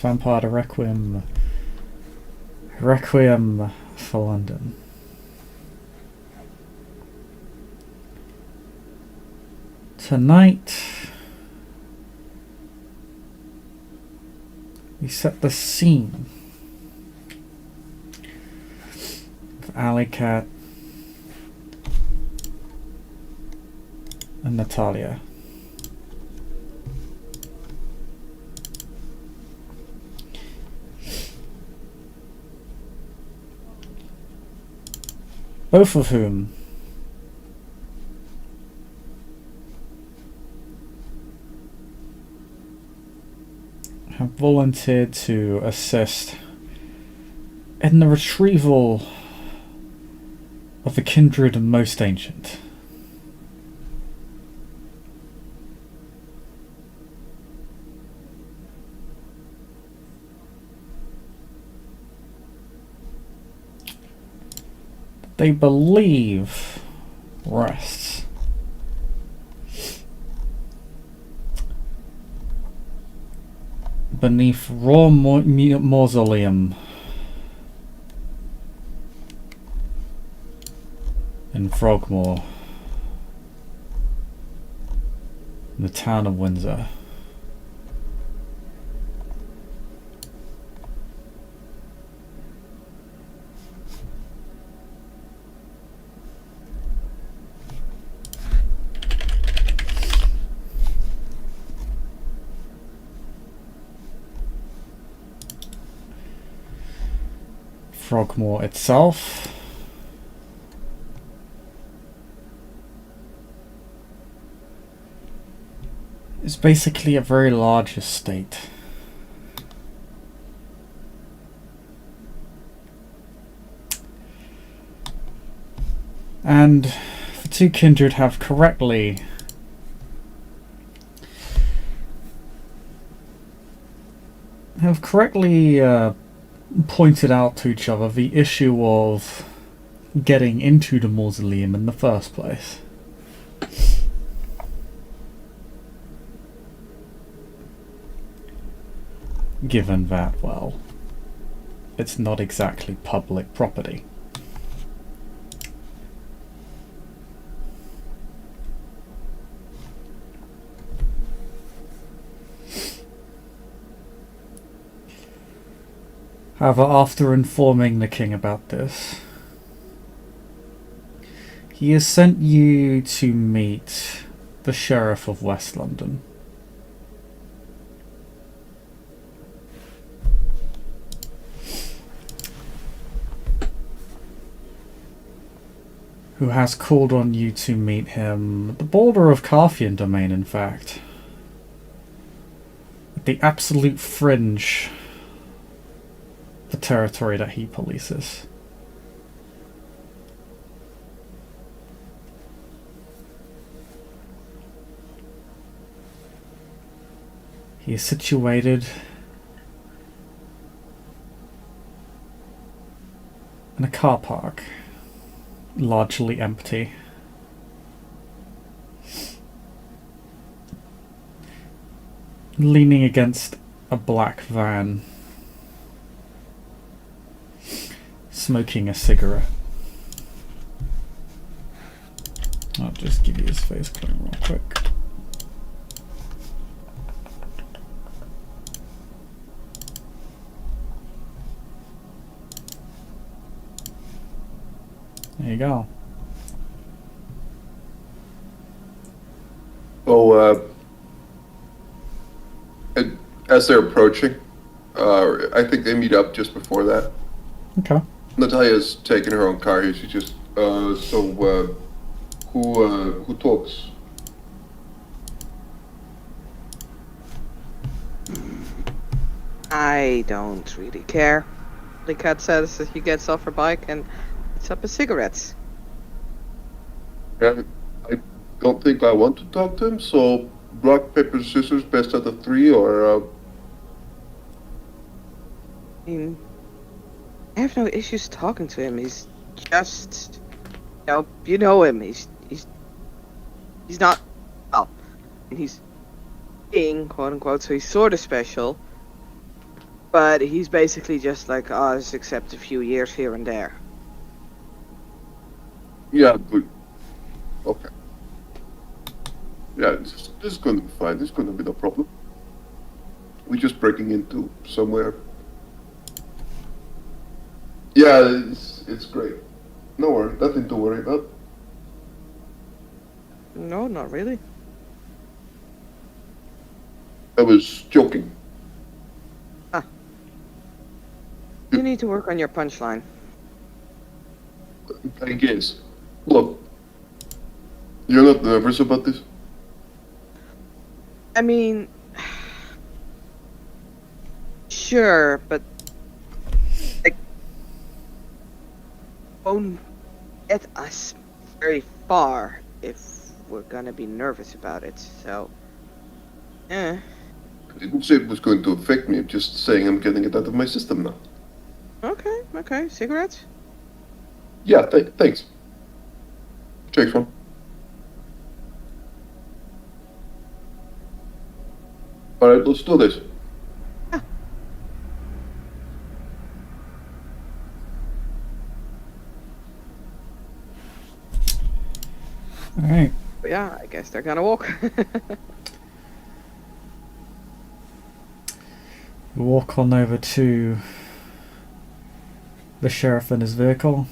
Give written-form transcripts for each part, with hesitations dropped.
Vampire Requiem. Requiem for London. Tonight, we set the scene of Alycat and Natalia. Both of whom have volunteered to assist in the retrieval of the kindred most ancient. They believe rests beneath Royal Mausoleum in Frogmore, in the town of Windsor. Frogmore itself is basically a very large estate. And the two kindred have correctly pointed out to each other the issue of getting into the mausoleum in the first place. Given that, well, it's not exactly public property. However, after informing the king about this, he has sent you to meet the Sheriff of West London. Who has called on you to meet him at the border of Carthian domain, in fact. At the absolute fringe the territory that he polices. He is situated in a car park, largely empty. Leaning against a black van, smoking a cigarette. I'll just give you his face clean real quick. There you go. Oh, as they're approaching, I think they meet up just before that. Okay. Natalia's taking her own car here. She just, who talks? I don't really care. The cat says that he gets off her bike and puts up his cigarettes. Yeah, I don't think I want to talk to him, so rock, paper, scissors, best out of three, or, I mean, I have no issues talking to him. He's just, you know him. He's not, well, he's being, quote unquote, so he's sort of special. But he's basically just like us, except a few years here and there. Yeah, good. Okay. Yeah, this is going to be fine. This is going to be no problem. We're just breaking into somewhere. Yeah, it's great. No worry, nothing to worry about. No, not really. I was joking. You need to work on your punchline. I guess. Look, you're not nervous about this? I mean, sure, but like, won't get us very far if we're gonna be nervous about it. So, eh. I didn't say it was going to affect me. I'm just saying I'm getting it out of my system now. Okay. Cigarettes? Yeah, thanks. Takes one. Alright, let's do this. Alright. But yeah, I guess they're gonna walk. You walk on over to the sheriff in his vehicle.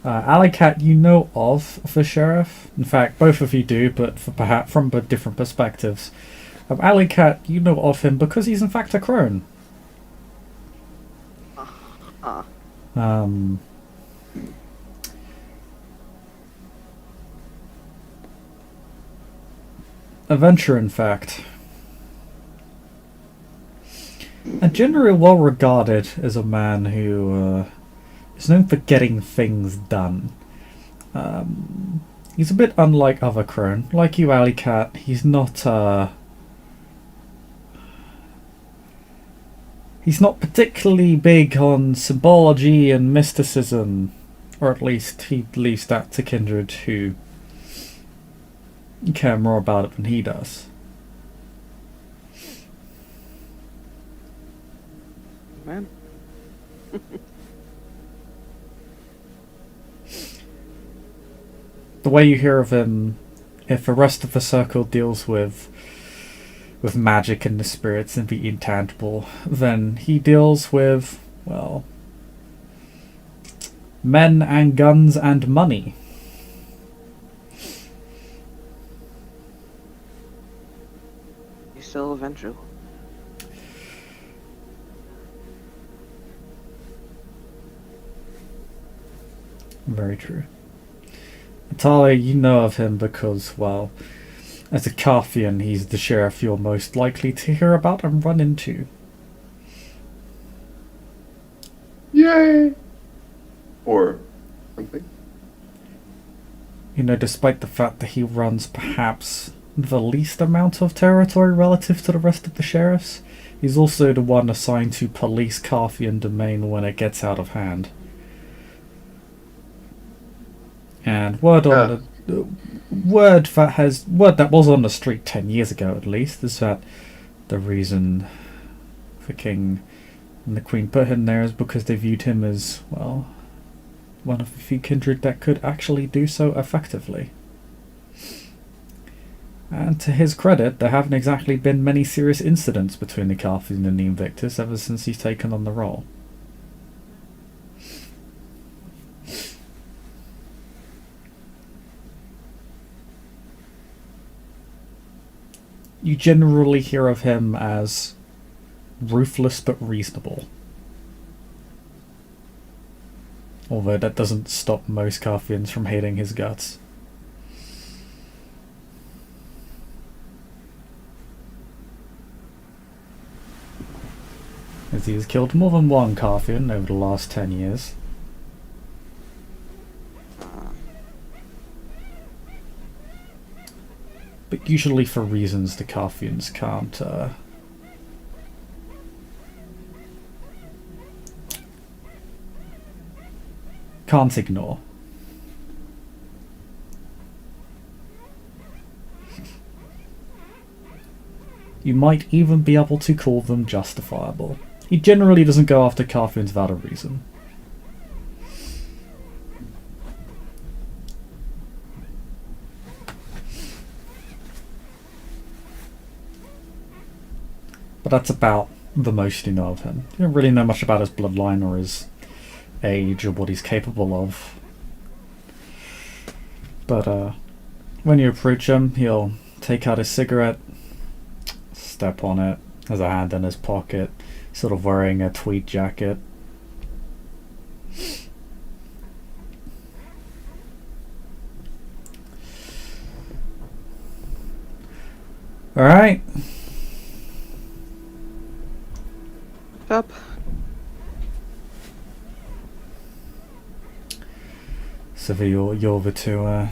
Alycat, you know of the sheriff. In fact, both of you do, but perhaps from different perspectives. Alycat, you know of him because he's in fact a crone. Um, a venture, in fact. And generally well regarded as a man who is known for getting things done. He's a bit unlike other crone. Like you, Alycat, he's not he's not particularly big on symbology and mysticism, or at least he leaves that to kindred who care more about it than he does. Man. The way you hear of him, if the rest of the circle deals with magic and the spirits and the intangible, then he deals with, well, men and guns and money. He's still a ventrilo. Very true. Natalia, you know of him because, well, as a Carthian, he's the sheriff you're most likely to hear about and run into. Yay! Or something. You know, despite the fact that he runs perhaps the least amount of territory relative to the rest of the sheriffs, he's also the one assigned to police Carthian domain when it gets out of hand. And word that was on the street 10 years ago at least is that the reason the king and the queen put him there is because they viewed him as, well, one of the few kindred that could actually do so effectively. And to his credit, there haven't exactly been many serious incidents between the Carthians and the Invictus ever since he's taken on the role. You generally hear of him as ruthless but reasonable. Although that doesn't stop most Carthians from hating his guts. As he has killed more than one Carthian over the last 10 years. But usually for reasons the Carthians can't ignore. You might even be able to call them justifiable. He generally doesn't go after confines without a reason. But that's about the most you know of him. You don't really know much about his bloodline or his age or what he's capable of. But when you approach him, he'll take out his cigarette, step on it, has a hand in his pocket, sort of wearing a tweed jacket. Alright. Up. So you're over to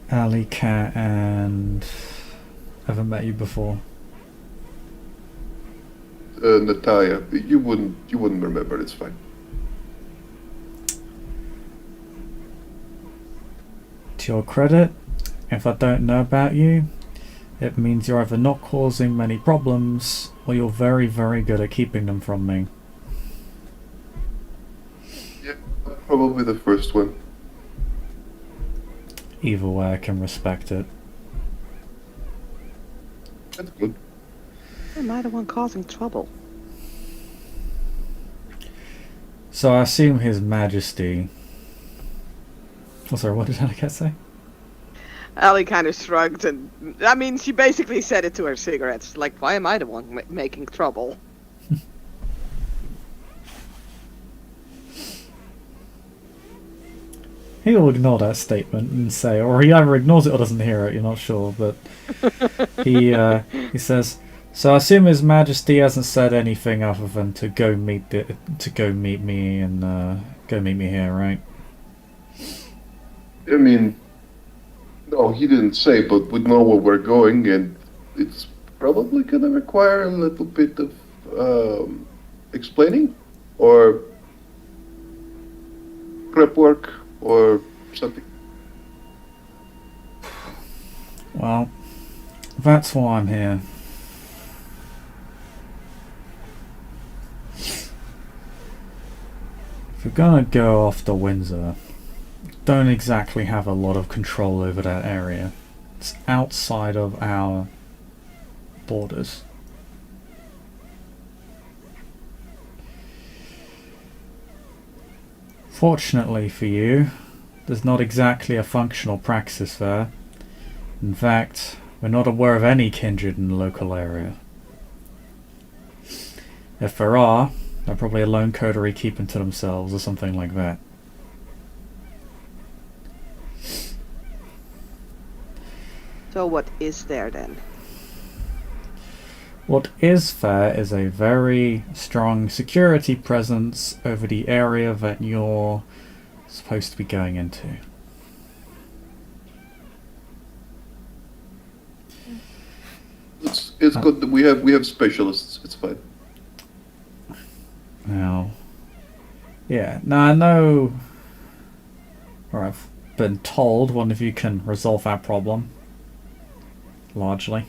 Alycat and I haven't met you before. Natalia, you wouldn't remember. It's fine. To your credit, if I don't know about you, it means you're either not causing many problems or you're very, very good at keeping them from me. Yeah, probably the first one. Either way, I can respect it. That's good. Am I the one causing trouble? So I assume His Majesty... Oh, sorry, what did Alycat say? Ellie kind of shrugged, and I mean, she basically said it to her cigarettes. Like, why am I the one making trouble? He'll ignore that statement and say, or he either ignores it or doesn't hear it, you're not sure, but he says, so I assume His Majesty hasn't said anything other than to go meet me here, right? I mean, no, he didn't say, but we know where we're going, and it's probably gonna require a little bit of explaining, or prep work, or something. Well, that's why I'm here. If you're gonna go after Windsor, don't exactly have a lot of control over that area. It's outside of our borders. Fortunately for you, there's not exactly a functional praxis there. In fact, we're not aware of any kindred in the local area. If there are, they're probably a lone coterie keeping to themselves or something like that. So what is there then? What is there is a very strong security presence over the area that you're supposed to be going into. It's good that we have specialists. It's fine. Now, I know, or I've been told one of you can resolve that problem. Largely.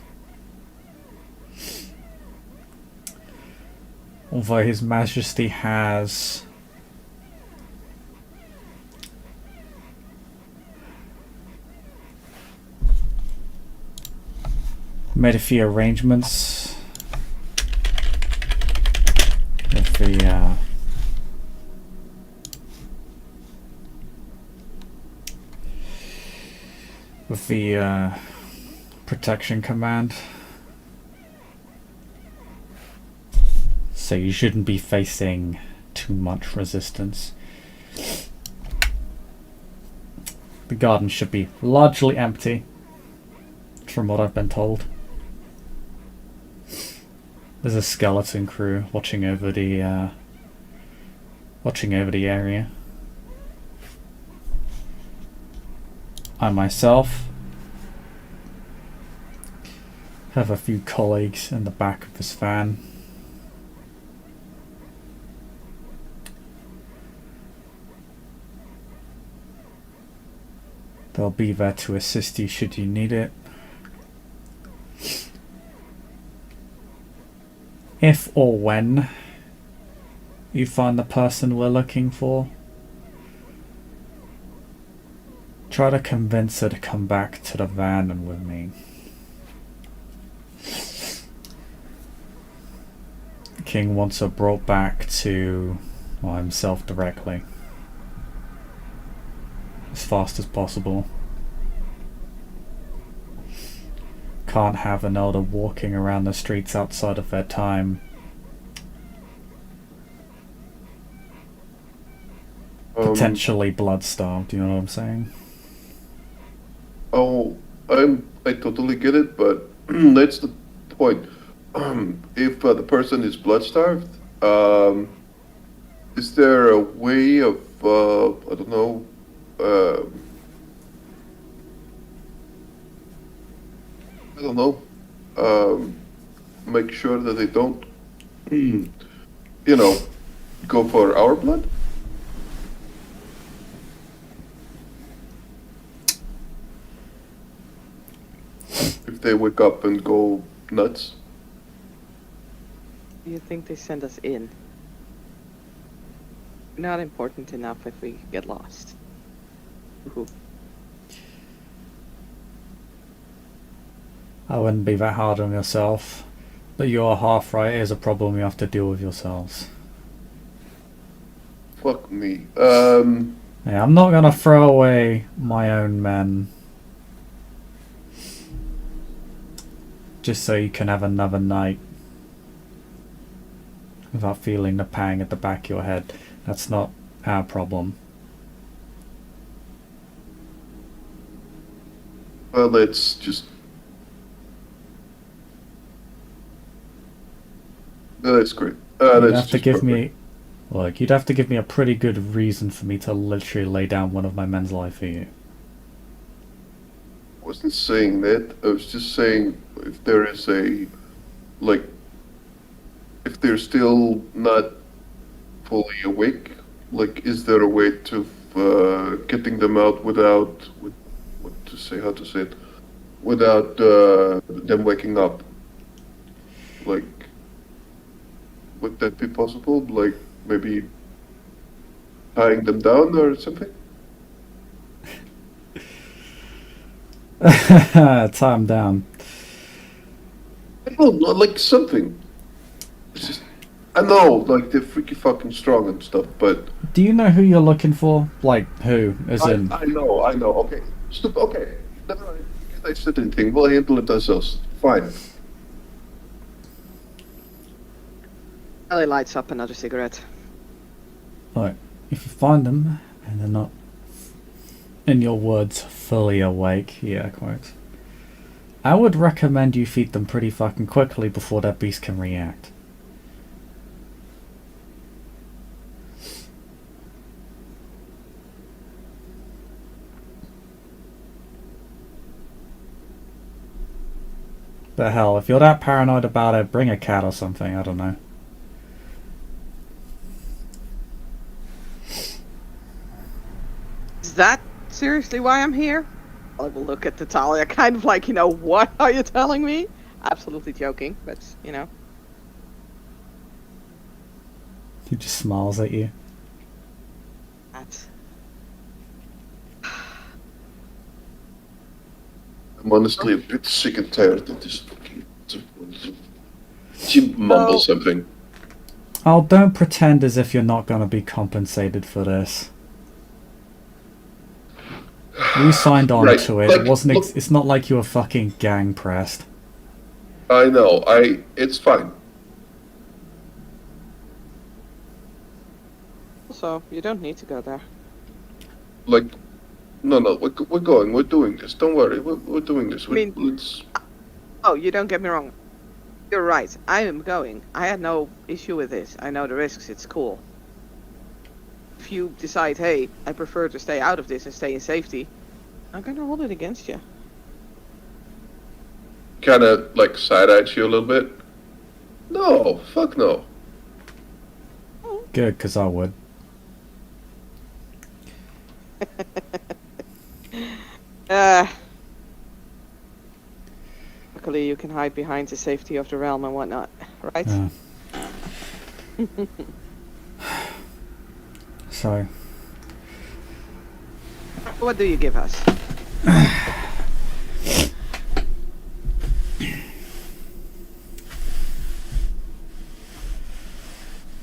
Although His Majesty has made a few arrangements with the Protection Command. So you shouldn't be facing too much resistance. The garden should be largely empty, from what I've been told. There's a skeleton crew watching over the area. I myself have a few colleagues in the back of this van. They'll be there to assist you should you need it. If or when you find the person we're looking for, try to convince her to come back to the van and with me. The king wants her brought back to, well, himself directly. As fast as possible. Can't have an elder walking around the streets outside of their time. Potentially blood-starved, you know what I'm saying? Oh, I totally get it, but that's the point. If the person is blood-starved, is there a way of, I don't know, make sure that they don't, you know, go for our blood? If they wake up and go nuts? Do you think they send us in? Not important enough if we get lost. Ooh. I wouldn't be that hard on yourself. But you're half right, it is a problem you have to deal with yourselves. Fuck me. Yeah, I'm not gonna throw away my own men. Just so you can have another night without feeling the pang at the back of your head. That's not our problem. Well, let's just... That's great. You'd have to give me... Look, you'd have to give me a pretty good reason for me to literally lay down one of my men's life for you. I wasn't saying that. I was just saying if there is a... Like... If they're still not fully awake, like, is there a way to getting them out without... how to say it? Without them waking up? Like... Would that be possible? Like, maybe tying them down or something? Tie them down. I don't know, like something. It's just, I know, like, they're freaky fucking strong and stuff, but... Do you know who you're looking for? Like, who? As in... I know, okay. Okay, never mind. I said anything, we'll handle it ourselves. Fine. Ellie lights up another cigarette. Alright, if you find them, and they're not, in your words, fully awake, yeah, quite. I would recommend you feed them pretty fucking quickly before that beast can react. But hell, if you're that paranoid about it, bring a cat or something, I don't know. Is that seriously why I'm here? I will look at Natalia, kind of like, what are you telling me? Absolutely joking, but, He just smiles at you. That's... I'm honestly a bit sick and tired of this fucking... She mumbles something. Oh, don't pretend as if you're not gonna be compensated for this. You signed on Right, to it. like, It wasn't. look- It's not like you were fucking gang pressed. I know, it's fine. Also, you don't need to go there. Like, no, we're going, we're doing this. Don't worry, we're doing this. Let's... Oh, you don't get me wrong. You're right. I am going. I had no issue with this. I know the risks. It's cool. If you decide, hey, I prefer to stay out of this and stay in safety, I'm gonna hold it against you. Kind of, like, side-eyed you a little bit. No, fuck no. Good, because I would. Uh, luckily you can hide behind the safety of the realm and whatnot, right? So, What do you give us?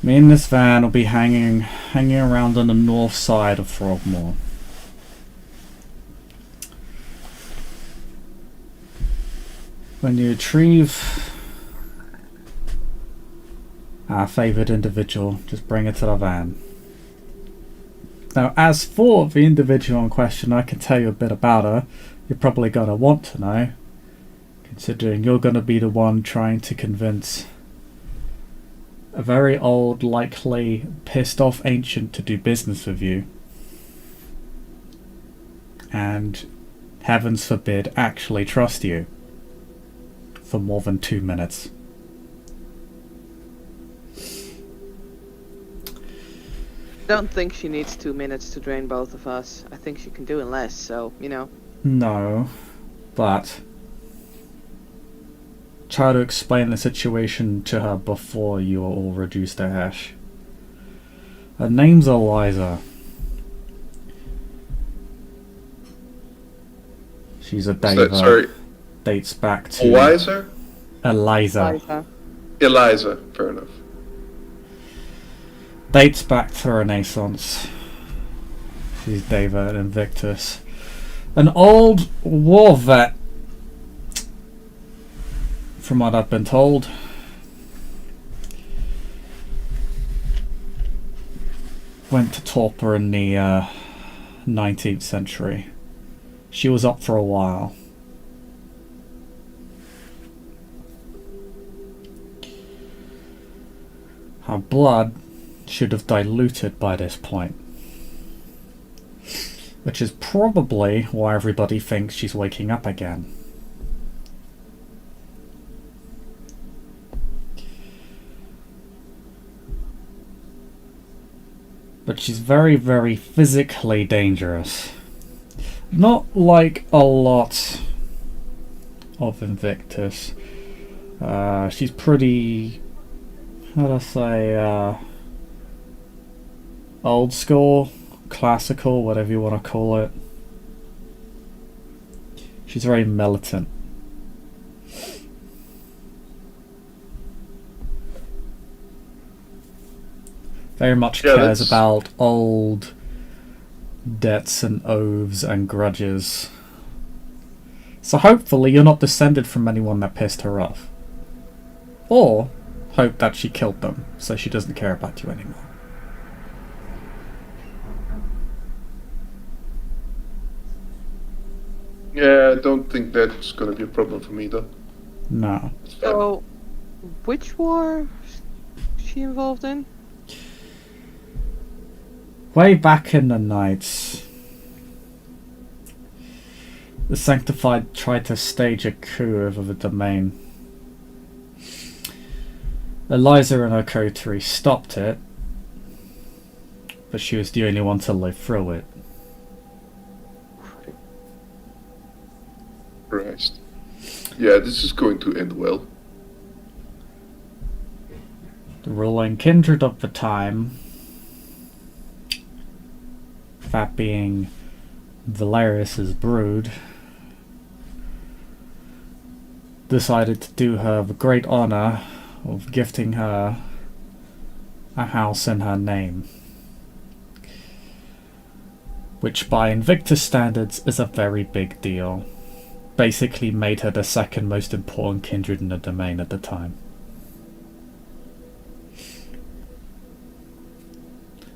me and this van will be hanging around on the north side of Frogmore. When you retrieve our favoured individual, just bring it to the van. Now, as for the individual in question, I can tell you a bit about her. You're probably going to want to know, considering you're going to be the one trying to convince a very old, likely pissed off ancient to do business with you. And, heavens forbid, actually trust you for more than 2 minutes. I don't think she needs 2 minutes to drain both of us. I think she can do in less, so, you know. No, but try to explain the situation to her before you are all reduced to ash. Her name's Eliza. She's a Deva. Sorry, Dates back to Eliza? Eliza. Eliza, fair enough. Dates back to Renaissance. She's Deva and Invictus. An old war vet, from what I've been told. Went to Torpor in the 19th century. She was up for a while. Her blood should have diluted by this point. Which is probably why everybody thinks she's waking up again. But she's very, very physically dangerous. Not like a lot of Invictus. She's pretty, how do I say, old school, classical, whatever you want to call it. She's very militant. Very much cares about old debts and oaths and grudges. So hopefully you're not descended from anyone that pissed her off. Or hope that she killed them, so she doesn't care about you anymore. Yeah, I don't think that's gonna be a problem for me though. No. So, which war is she involved in? Way back in the Knights, the Sanctified tried to stage a coup over the domain. Eliza and her coterie stopped it, but she was the only one to live through it. Christ. Yeah, this is going to end well. The ruling kindred of the time, that being Valerius's brood, decided to do her the great honour of gifting her a house in her name, which by Invictus standards is a very big deal. Basically made her the second most important kindred in the domain at the time.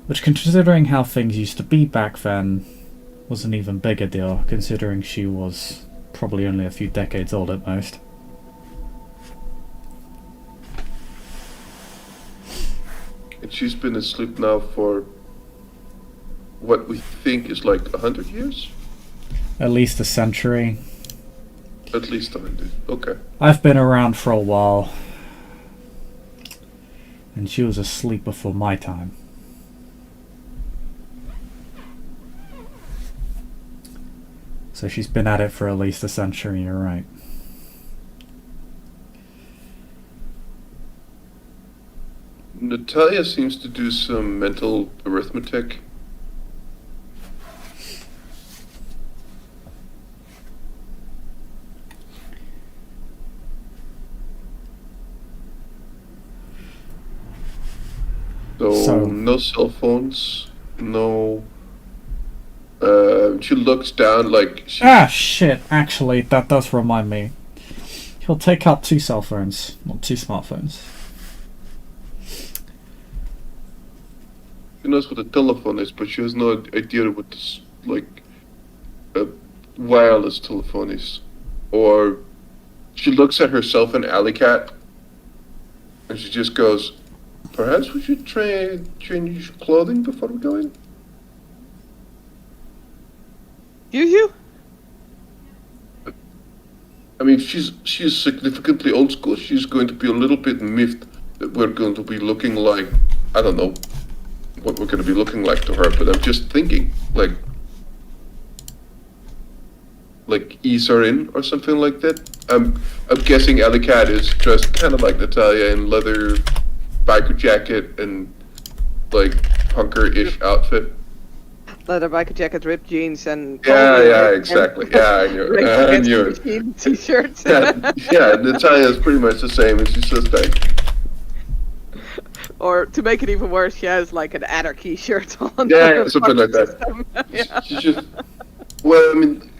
Which, considering how things used to be back then, was an even bigger deal, considering she was probably only a few decades old at most. And she's been asleep now for what we think is like 100 years? At least a century. At least 100, okay. I've been around for a while, and she was asleep before my time. So she's been at it for at least a century, you're right. Natalia seems to do some mental arithmetic. So no cell phones, no. She looks down like she. Ah, shit! Actually, that does remind me. He'll take out 2 cell phones, not 2 smartphones. She knows what a telephone is, but she has no idea what this, like, a wireless telephone is. Or she looks at herself in Alycat, and she just goes, "Perhaps we should change clothing before we go in." You? I mean, she's significantly old school. She's going to be a little bit miffed that we're going to be looking like, I don't know what we're going to be looking like to her, but I'm just thinking, like ease her in or something like that. I'm guessing Alycat is dressed kind of like Natalia in leather biker jacket and like punker-ish outfit. Leather biker jacket, ripped jeans, and Yeah, exactly. Yeah, I knew it. T-shirts. Yeah, Natalia is pretty much the same, and she's just like. Or to make it even worse, she has like an anarchy shirt on. Yeah, something like that. Yeah. She's just. Well, I mean,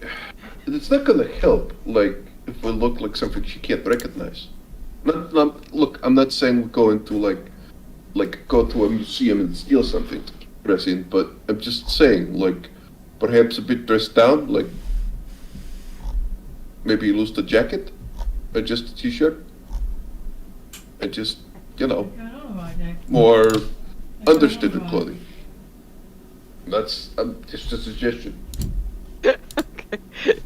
it's not gonna help. Like if we look like something she can't recognize. Look, I'm not saying we go into like go to a museum and steal something to dress in, but I'm just saying like perhaps a bit dressed down, like maybe lose the jacket, or just a t-shirt, and just more understated clothing. That's just a suggestion. Okay,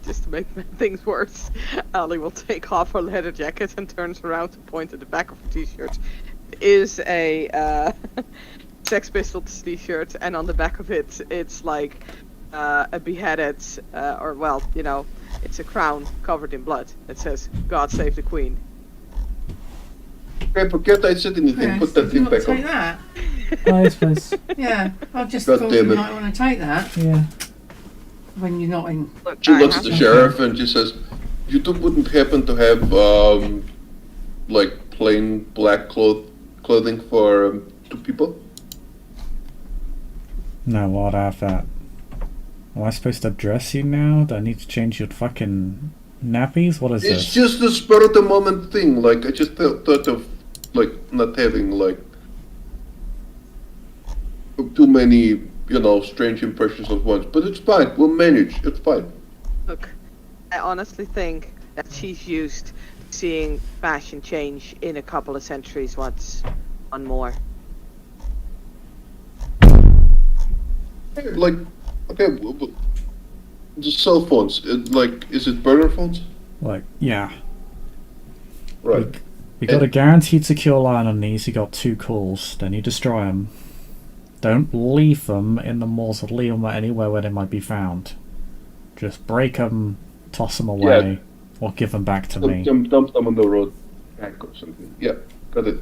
just to make things worse, Ali will take off her leather jacket and turns around to point at the back of her t-shirt. It is a Sex Pistols t-shirt, and on the back of it, it's like a beheaded, or well, it's a crown covered in blood. It says, "God save the Queen." Okay, forget I said anything. Yeah, Put that thing back take on. that. Please. Yeah, I just God thought damn you it. might want to take that Yeah. when you're not in. Look, She I looks have at the to- sheriff and just says, "You two wouldn't happen to have like plain black clothing for 2 people?" No, I'd have that. Am I supposed to dress you now? Do I need to change your fucking nappies? What is It's this? just a spur of the moment thing. Like I just thought of like not having like too many strange impressions at once. But it's fine. We'll manage. It's fine. Look, I honestly think that she's used to seeing fashion change in a couple of centuries once, one more. Like okay, the cell phones. Is it burner phones? Like, yeah. Right. We got a guaranteed secure line on these. You got 2 calls. Then you destroy them. Don't leave them in the mausoleum or anywhere where they might be found. Just break them, toss them away, or give them back to me. Dump them on the road back or something. Yeah, got it.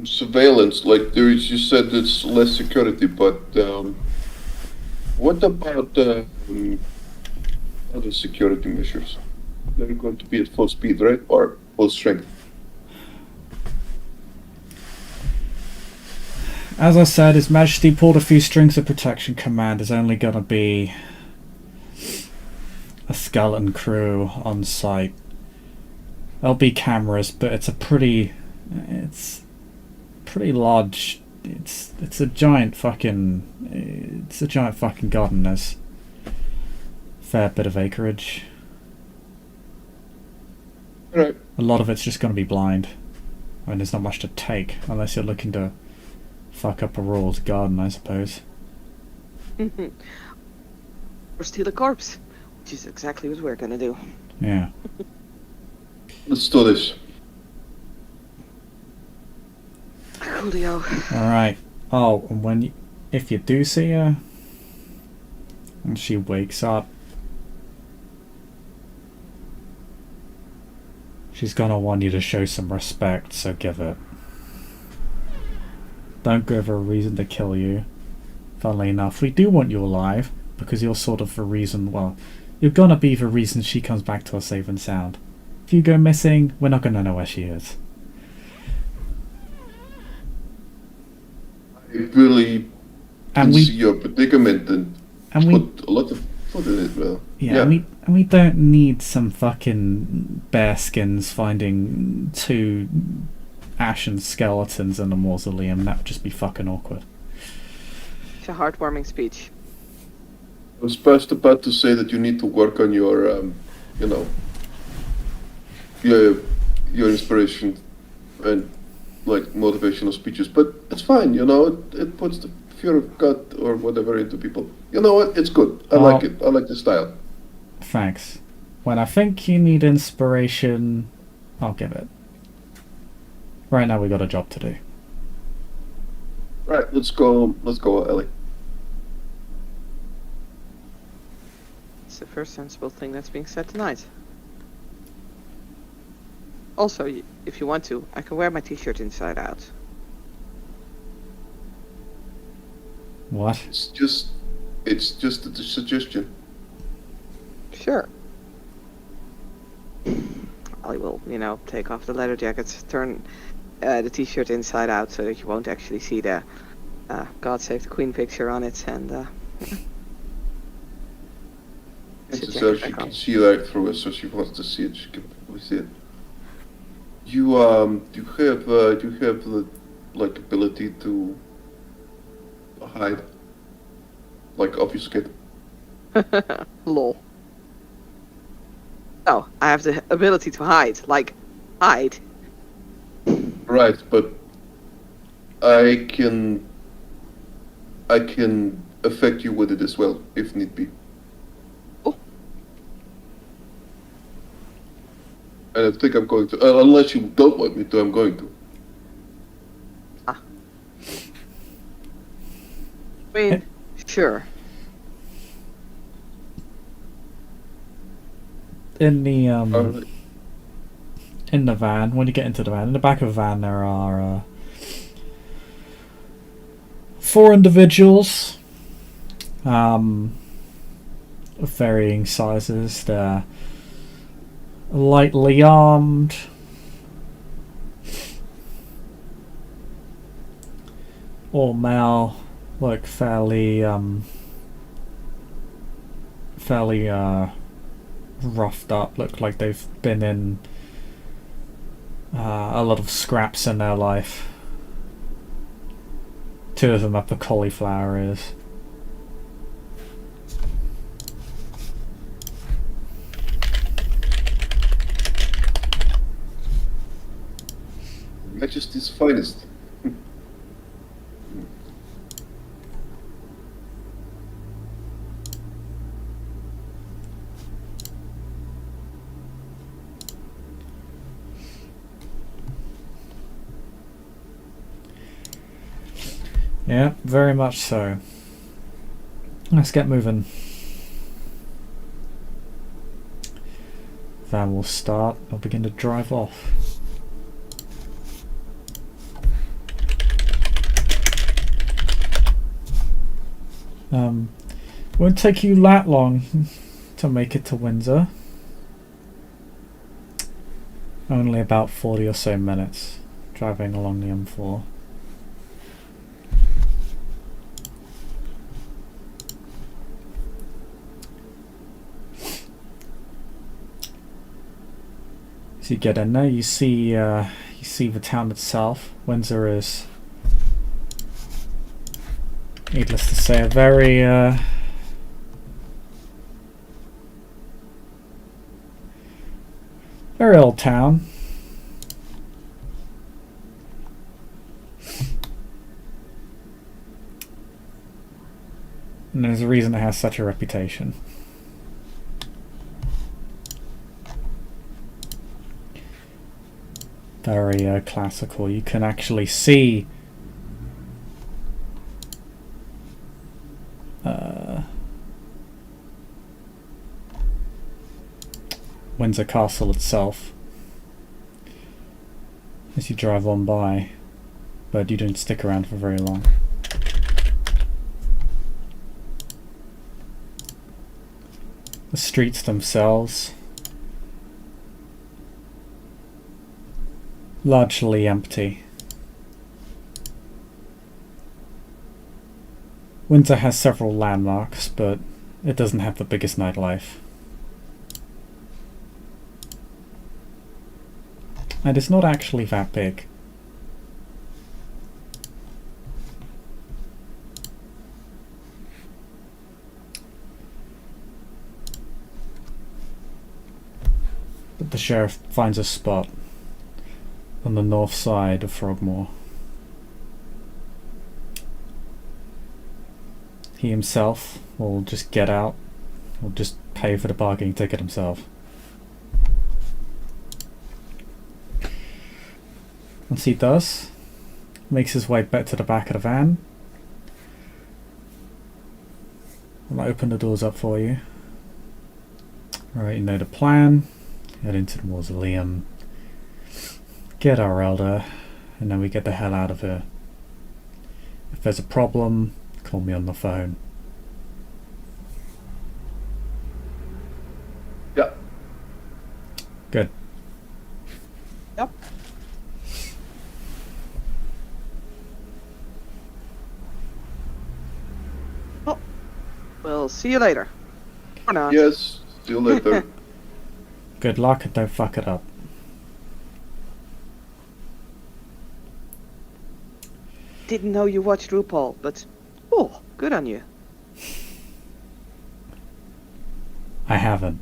Surveillance, like you said, it's less security, but what about other security measures? They're going to be at full speed, right? Or full strength? As I said, His Majesty pulled a few strings of protection. Command is only going to be a skeleton crew on site. There'll be cameras, but it's pretty large. It's a giant fucking garden. There's a fair bit of acreage. Right. A lot of it's just going to be blind. I mean, there's not much to take unless you're looking to fuck up a royal garden, I suppose. Or steal a corpse, which is exactly what we're gonna do. Yeah. Let's do this. Coolio. All right. Oh, and if you do see her, And she wakes up. She's gonna want you to show some respect, so give it. Don't give her a reason to kill you. Funnily enough, we do want you alive, because you're sort of the reason, well, you're gonna be the reason she comes back to us safe and sound. If you go missing, we're not gonna know where she is. I really And can we see your predicament and we put a lot of thought in it, well. Yeah, and we don't need some fucking bearskins finding 2 ashen skeletons in a mausoleum. That would just be fucking awkward. It's a heartwarming speech. I was just about to say that you need to work on your, you know, your inspiration and like motivational speeches, but it's fine, you know. It puts the fear of God or whatever into people. You know what? It's good. I like it. I like the style. Thanks. When I think you need inspiration, I'll give it. Right now we got a job to do. Right, let's go. Let's go, Ellie. It's the first sensible thing that's being said tonight. Also, if you want to, I can wear my t-shirt inside out. What? It's just a suggestion. Sure. I will, take off the leather jackets, turn the t-shirt inside out so that you won't actually see the God Save the Queen picture on it, and So she can see right through it, so she wants to see it. She can probably see it. You have the like ability to hide, like obfuscate. Lol. Oh, I have the ability to hide. Like, hide. Right, but I can affect you with it as well, if need be. Oh. And I think I'm going to, unless you don't want me to, I'm going to. I mean, sure. In the Alright. in the van, when you get into the van, in the back of the van there are 4 individuals, of varying sizes. They're lightly armed, all male, look fairly roughed up, look like they've been in a lot of scraps in their life. 2 of them have the cauliflower ears. Majesty's finest. Yeah, very much so. Let's get moving. Van will start. I'll begin to drive off. Won't take you that long to make it to Windsor. Only about 40 or so minutes driving along the M4. As you get in there, you see the town itself. Windsor is, needless to say, a very very old town. And there's a reason it has such a reputation. Very classical. You can actually see Windsor Castle itself as you drive on by, but you don't stick around for very long. The streets themselves, largely empty. Windsor has several landmarks, but it doesn't have the biggest nightlife. And it's not actually that big. But the sheriff finds a spot on the north side of Frogmore. He himself will just get out, will just pay for the parking ticket himself. Once he does, makes his way back to the back of the van. I'll open the doors up for you. Alright, you know the plan. Head into the mausoleum. Get our elder, and then we get the hell out of here. If there's a problem, call me on the phone. Yeah. Good. Yep. Well, we'll see you later. Or not. Yes. See you later. Good luck and don't fuck it up. Didn't know you watched RuPaul, but oh, good on you. I haven't.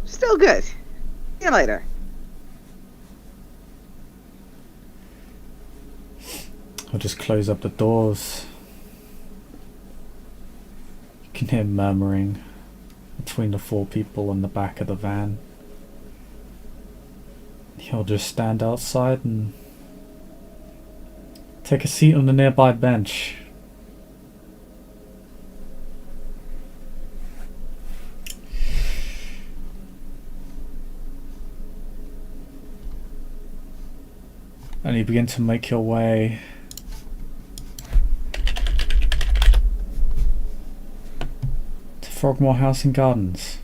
Still good. See you later. I'll just close up the doors. You can hear murmuring between the four people in the back of the van. He'll just stand outside and take a seat on the nearby bench. And you begin to make your way to Frogmore House and Gardens.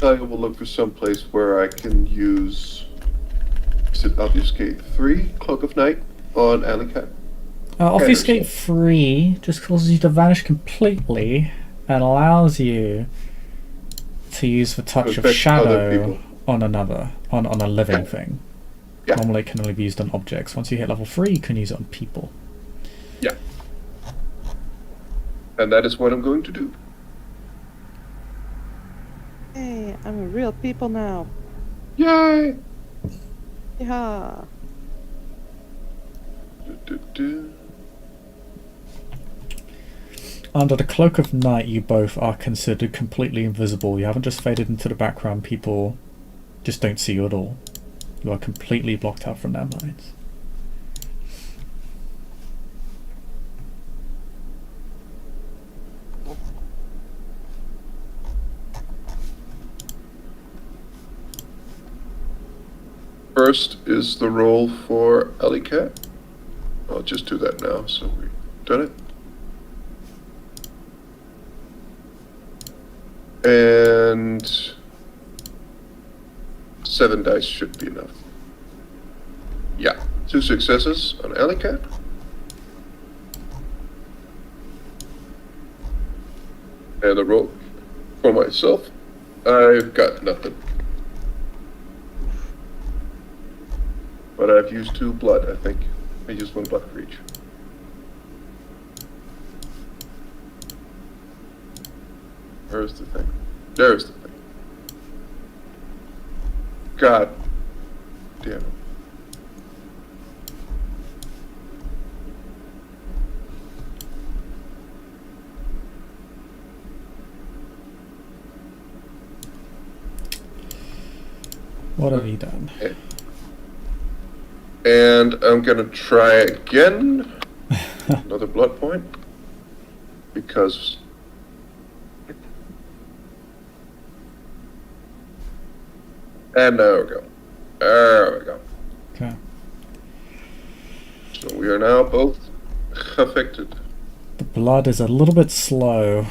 I will look for some place where I can use, is it Obfuscate 3, Cloak of Night, on Alycat? Obfuscate 3 just causes you to vanish completely and allows you to use the touch of Affect other shadow people. on a living thing. Yeah. Normally it can only be used on objects. Once you hit level 3 you can use it on people. Yeah. And that is what I'm going to do. Hey, I'm a real people now. Yay! Yeah. Du-du-du. Under the cloak of night you both are considered completely invisible. You haven't just faded into the background, people just don't see you at all. You are completely blocked out from their minds. First is the roll for Alycat. I'll just do that now, so we've done it. And 7 dice should be enough. Yeah, 2 successes on Alycat. And the roll for myself, I've got nothing. But I've used 2 blood, I think. I used 1 blood for each. Where's the thing? There's the thing. God damn it. What have you done? And I'm gonna try again. Another blood point. because and there we go. There we go. Okay. So we are now both affected. The blood is a little bit slow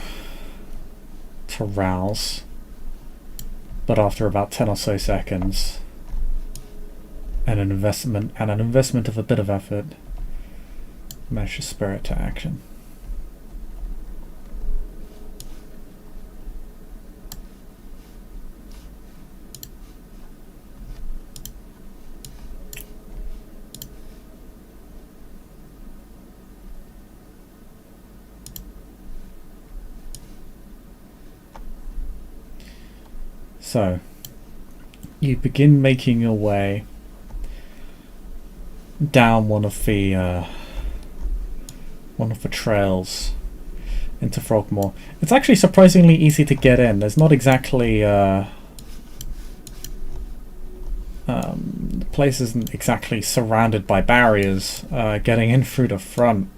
to rouse, but after about 10 or so seconds, and an investment of a bit of effort, manage to spur it to action. So, you begin making your way down one of the trails into Frogmore. It's actually surprisingly easy to get in. There's not exactly the place isn't exactly surrounded by barriers. Getting in through the front.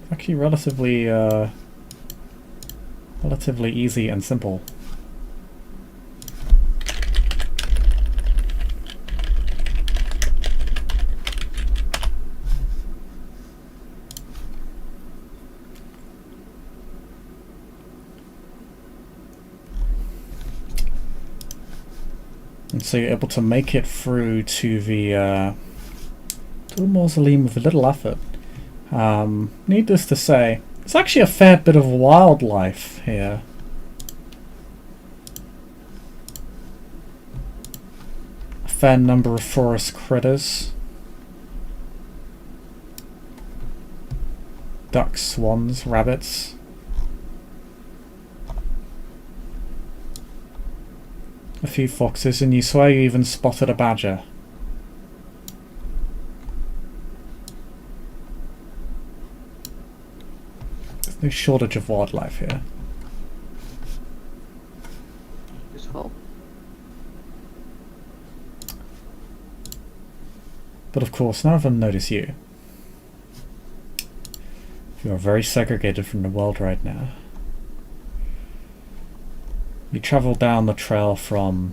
Actually relatively easy and simple. And so you're able to make it through to the mausoleum with a little effort. Needless to say, there's actually a fair bit of wildlife here. A fair number of forest critters. Ducks, swans, rabbits. A few foxes, and you swear you even spotted a badger. There's no shortage of wildlife here. Useful. But of course, none of them notice you. You are very segregated from the world right now. You travel down the trail from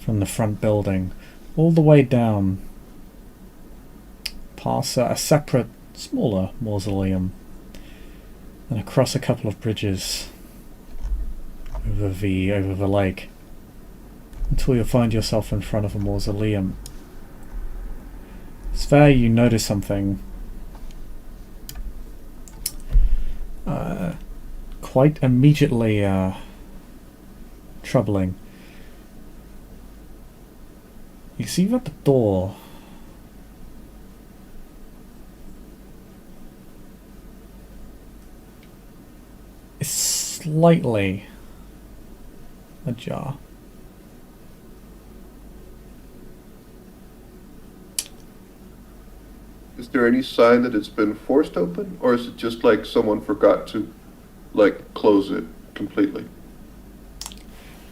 the front building all the way down past a separate, smaller mausoleum and across a couple of bridges over the lake until you find yourself in front of a mausoleum. It's there you notice something quite immediately troubling. You see that the door is slightly ajar. Is there any sign that it's been forced open, or is it just like someone forgot to, like, close it completely?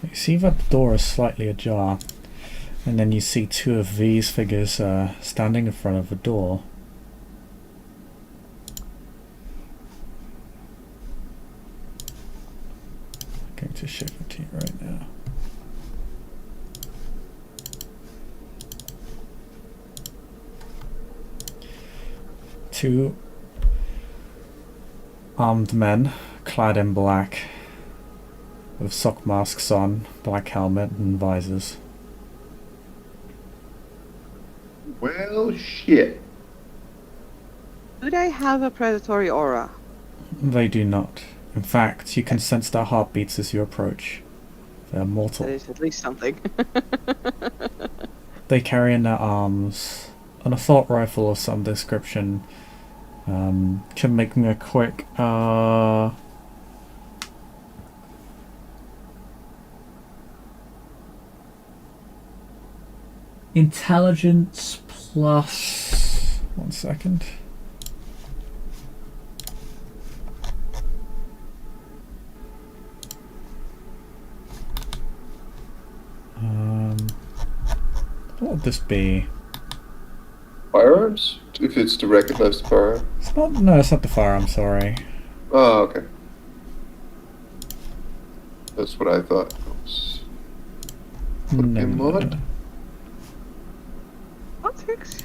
You see that the door is slightly ajar, and then you see two of these figures standing in front of the door. I'm going to show it to you right now. Two armed men, clad in black, with sock masks on, black helmet and visors. Well, shit. Do they have a predatory aura? They do not. In fact, you can sense their heartbeats as you approach. They're mortal. That is at least something. They carry in their arms an assault rifle of some description. Can make me a quick intelligence plus 1 second. would this be? Firearms? If it's to recognize the firearm? It's not. No, it's not the firearm. Sorry. Oh, okay. That's what I thought. Oops. Put No, in no, mod. no. Politics?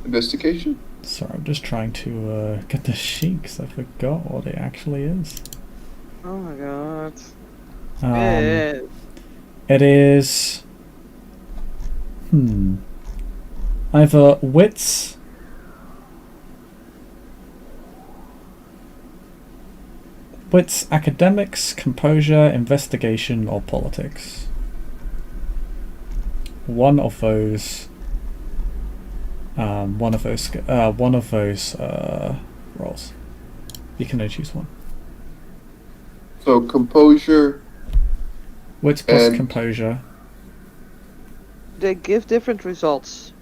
Investigation? Sorry, I'm just trying to get the sheet 'cause I forgot what it actually is. Oh my god. It is. Either wits. Wits, academics, composure, investigation, or politics. One of those. One of those roles. You can only choose one. So composure. Wits plus And- composure. They give different results.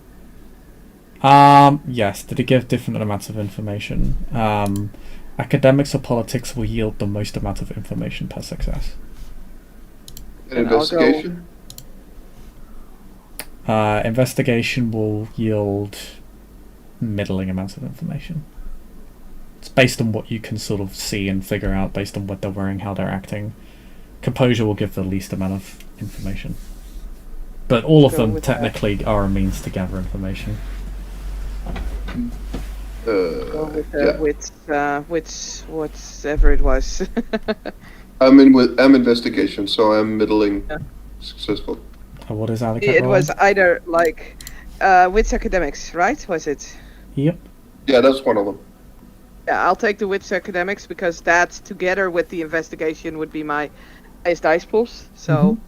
Yes. Did it give different amounts of information? Academics or politics will yield the most amount of information per success. And And I'll go- investigation? Investigation will yield middling amounts of information. It's based on what you can sort of see and figure out based on what they're wearing, how they're acting. Composure will give the least amount of information. But all of Go them with that. technically are a means to gather information. Go with Yeah. whatever it was. I'm investigation, so I'm middling successful. What is Alycat It was rolling? either like wits academics, right? Was it? Yep. Yeah, that's one of them. Yeah, I'll take the wits academics because that together with the investigation would be my highest dice pools. So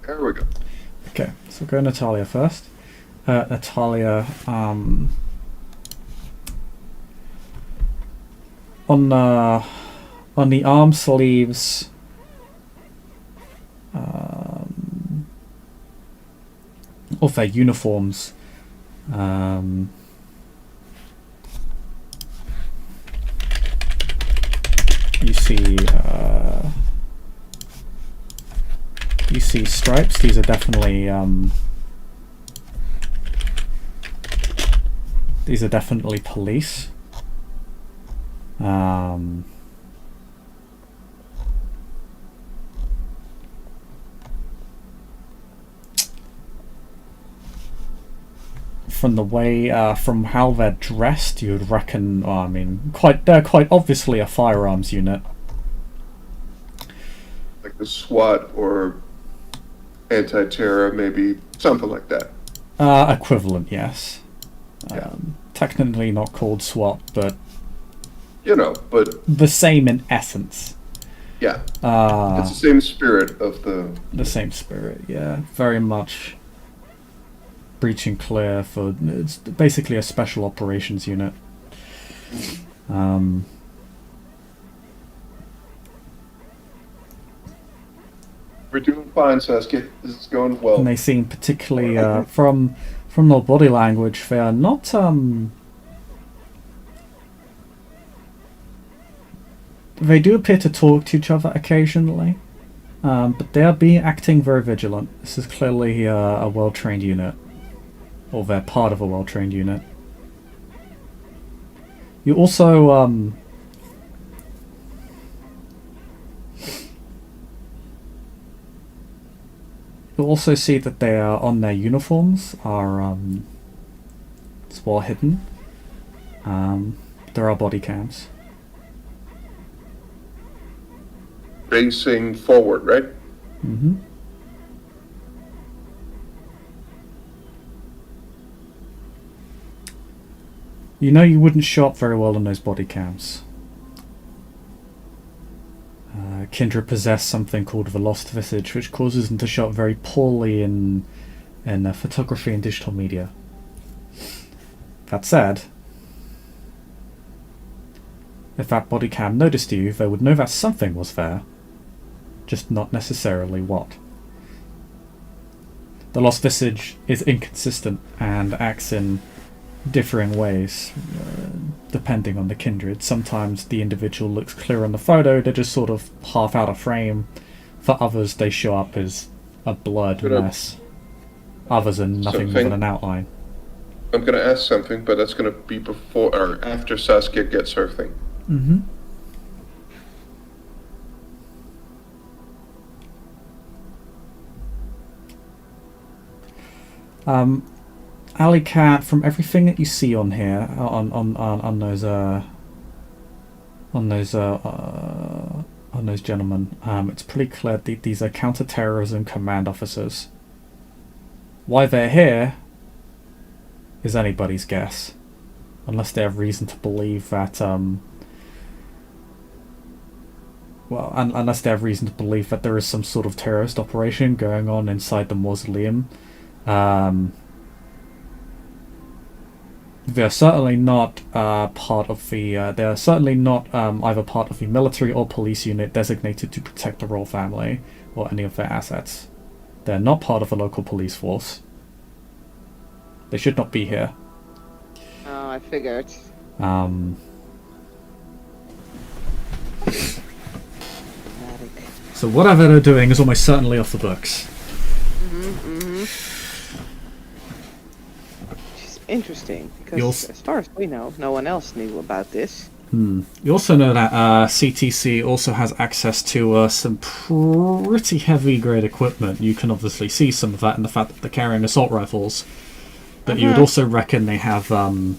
There we go. Okay, so go Natalia first. Natalia, on the arm sleeves, of their uniforms, you see stripes. These are definitely police. From the way, from how they're dressed, you would reckon. They're quite obviously a firearms unit. Like the SWAT or anti-terror, maybe something like that. Equivalent, yes. Yeah. Technically not called SWAT, but But the same in essence. yeah, it's the same spirit of The same spirit, yeah. Very much breach and clear for. It's basically a special operations unit. We're doing fine, Saskia. This is going well. And they seem particularly, from their body language, they are not, they do appear to talk to each other occasionally, but they are acting very vigilant. This is clearly a well-trained unit, or they're part of a well-trained unit. You also, you'll also see that they are on their uniforms are it's well hidden. There are body cams. Facing forward, right? Mm-hmm. You know you wouldn't show up very well on those body cams. Kindred possess something called the lost visage, which causes them to show up very poorly in photography and digital media. That said, if that body cam noticed you, they would know that something was there, just not necessarily what. The lost visage is inconsistent and acts in differing ways, depending on the kindred. Sometimes the individual looks clear on the photo, they're just sort of half out of frame. For others, they show up as a blurred But, mess. Others are nothing more something- than an outline. I'm going to ask something, but that's going to be before or after Saskia gets her thing. Mm-hmm. Alycat, from everything that you see on here, on those gentlemen, it's pretty clear that these are counter-terrorism command officers. Why they're here is anybody's guess, unless they have reason to believe that. Unless they have reason to believe that there is some sort of terrorist operation going on inside the mausoleum. They're certainly not part of the. They're certainly not either part of the military or police unit designated to protect the royal family or any of their assets. They're not part of the local police force. They should not be here. Oh, I figured. So whatever they're doing is almost certainly off the books. Which is interesting, because as far as we know, no one else knew about this. You also know that CTC also has access to some pretty heavy grade equipment. You can obviously see some of that in the fact that they're carrying assault rifles. But you would also reckon they have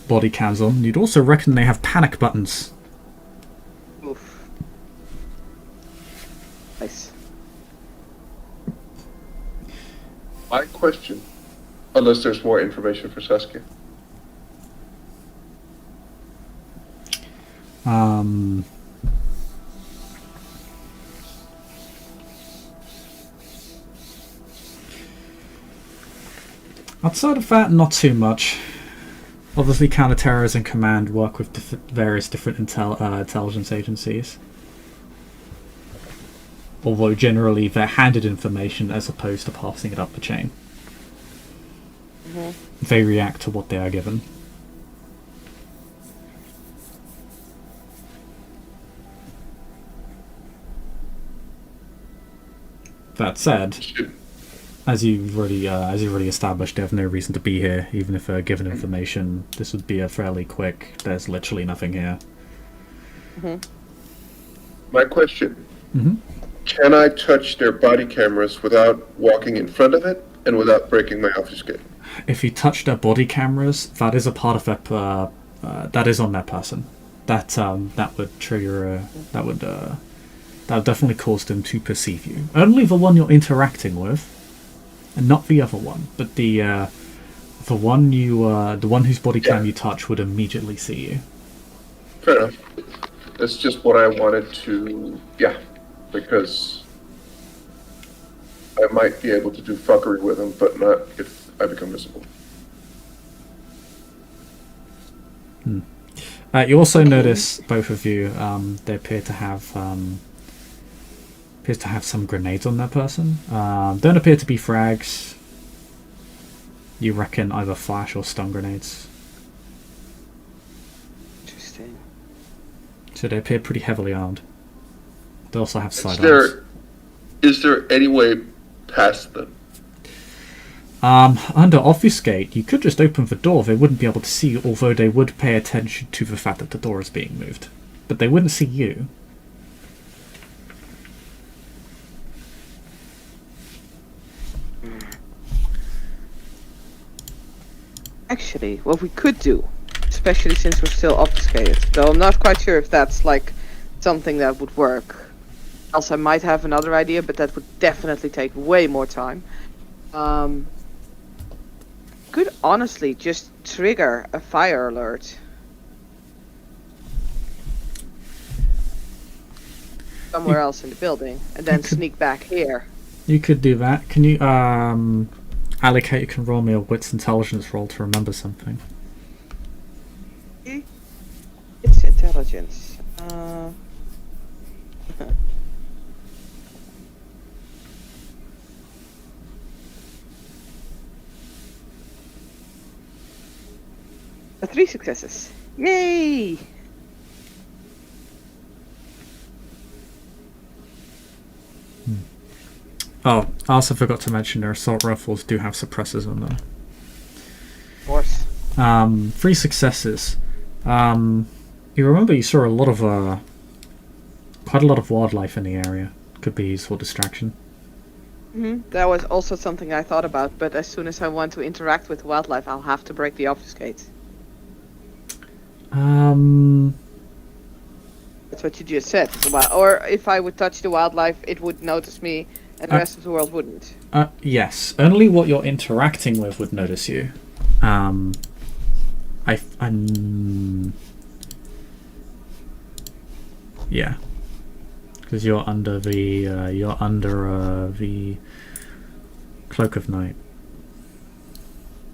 body cams on. You'd also reckon they have panic buttons. Oof. Nice. My question, unless there's more information for Saskia. Outside of that, not too much. Obviously, Counterterrorism Command work with various different intelligence agencies. Although generally they're handed information as opposed to passing it up the chain. They react to what they are given. That said, as you've already established, they have no reason to be here. Even if given information, this would be a fairly quick. There's literally nothing here. My question. Can I touch their body cameras without walking in front of it and without breaking my office gate? If you touch their body cameras, that is a part of their that is on their person. That would trigger that would definitely cause them to perceive you. Only the one you're interacting with, and not the other one. But the one whose body cam you touch would immediately see you. Fair enough. That's just what I wanted to, because I might be able to do fuckery with them, but not if I become visible. You also notice, both of you, they appear to have some grenades on their person. Don't appear to be frags. You reckon either flash or stun grenades. Interesting. So they appear pretty heavily armed. They also have sidearms. Is there any way past them? Under obfuscate, you could just open the door. They wouldn't be able to see you, although they would pay attention to the fact that the door is being moved. But they wouldn't see you. Actually, what we could do, especially since we're still obfuscated, though I'm not quite sure if that's like something that would work. Else I might have another idea, but that would definitely take way more time. Could honestly just trigger a fire alert. Somewhere else in the building, and then sneak back here. You could do that. Can you, Alycat, you can roll me a wits intelligence roll to remember something. It's intelligence. 3 successes. Yay! Oh, I also forgot to mention their assault rifles do have suppressors on them. Of course. 3 successes. You remember you saw a lot of quite a lot of wildlife in the area. Could be useful distraction. That was also something I thought about, but as soon as I want to interact with wildlife, I'll have to break the obfuscate. That's what you just said. Or if I would touch the wildlife, it would notice me, and the rest of the world wouldn't. Yes, only what you're interacting with would notice you. Yeah, because you're under the cloak of night.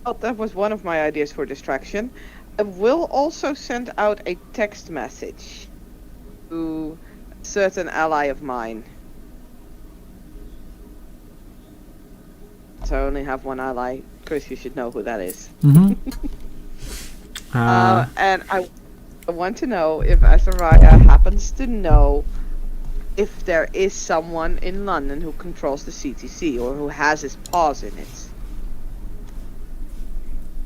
Oh, that was one of my ideas for distraction. I will also send out a text message to a certain ally of mine. So I only have one ally. Chris, you should know who that is. Mm-hmm. And I want to know if Azariah happens to know if there is someone in London who controls the CTC or who has his paws in it.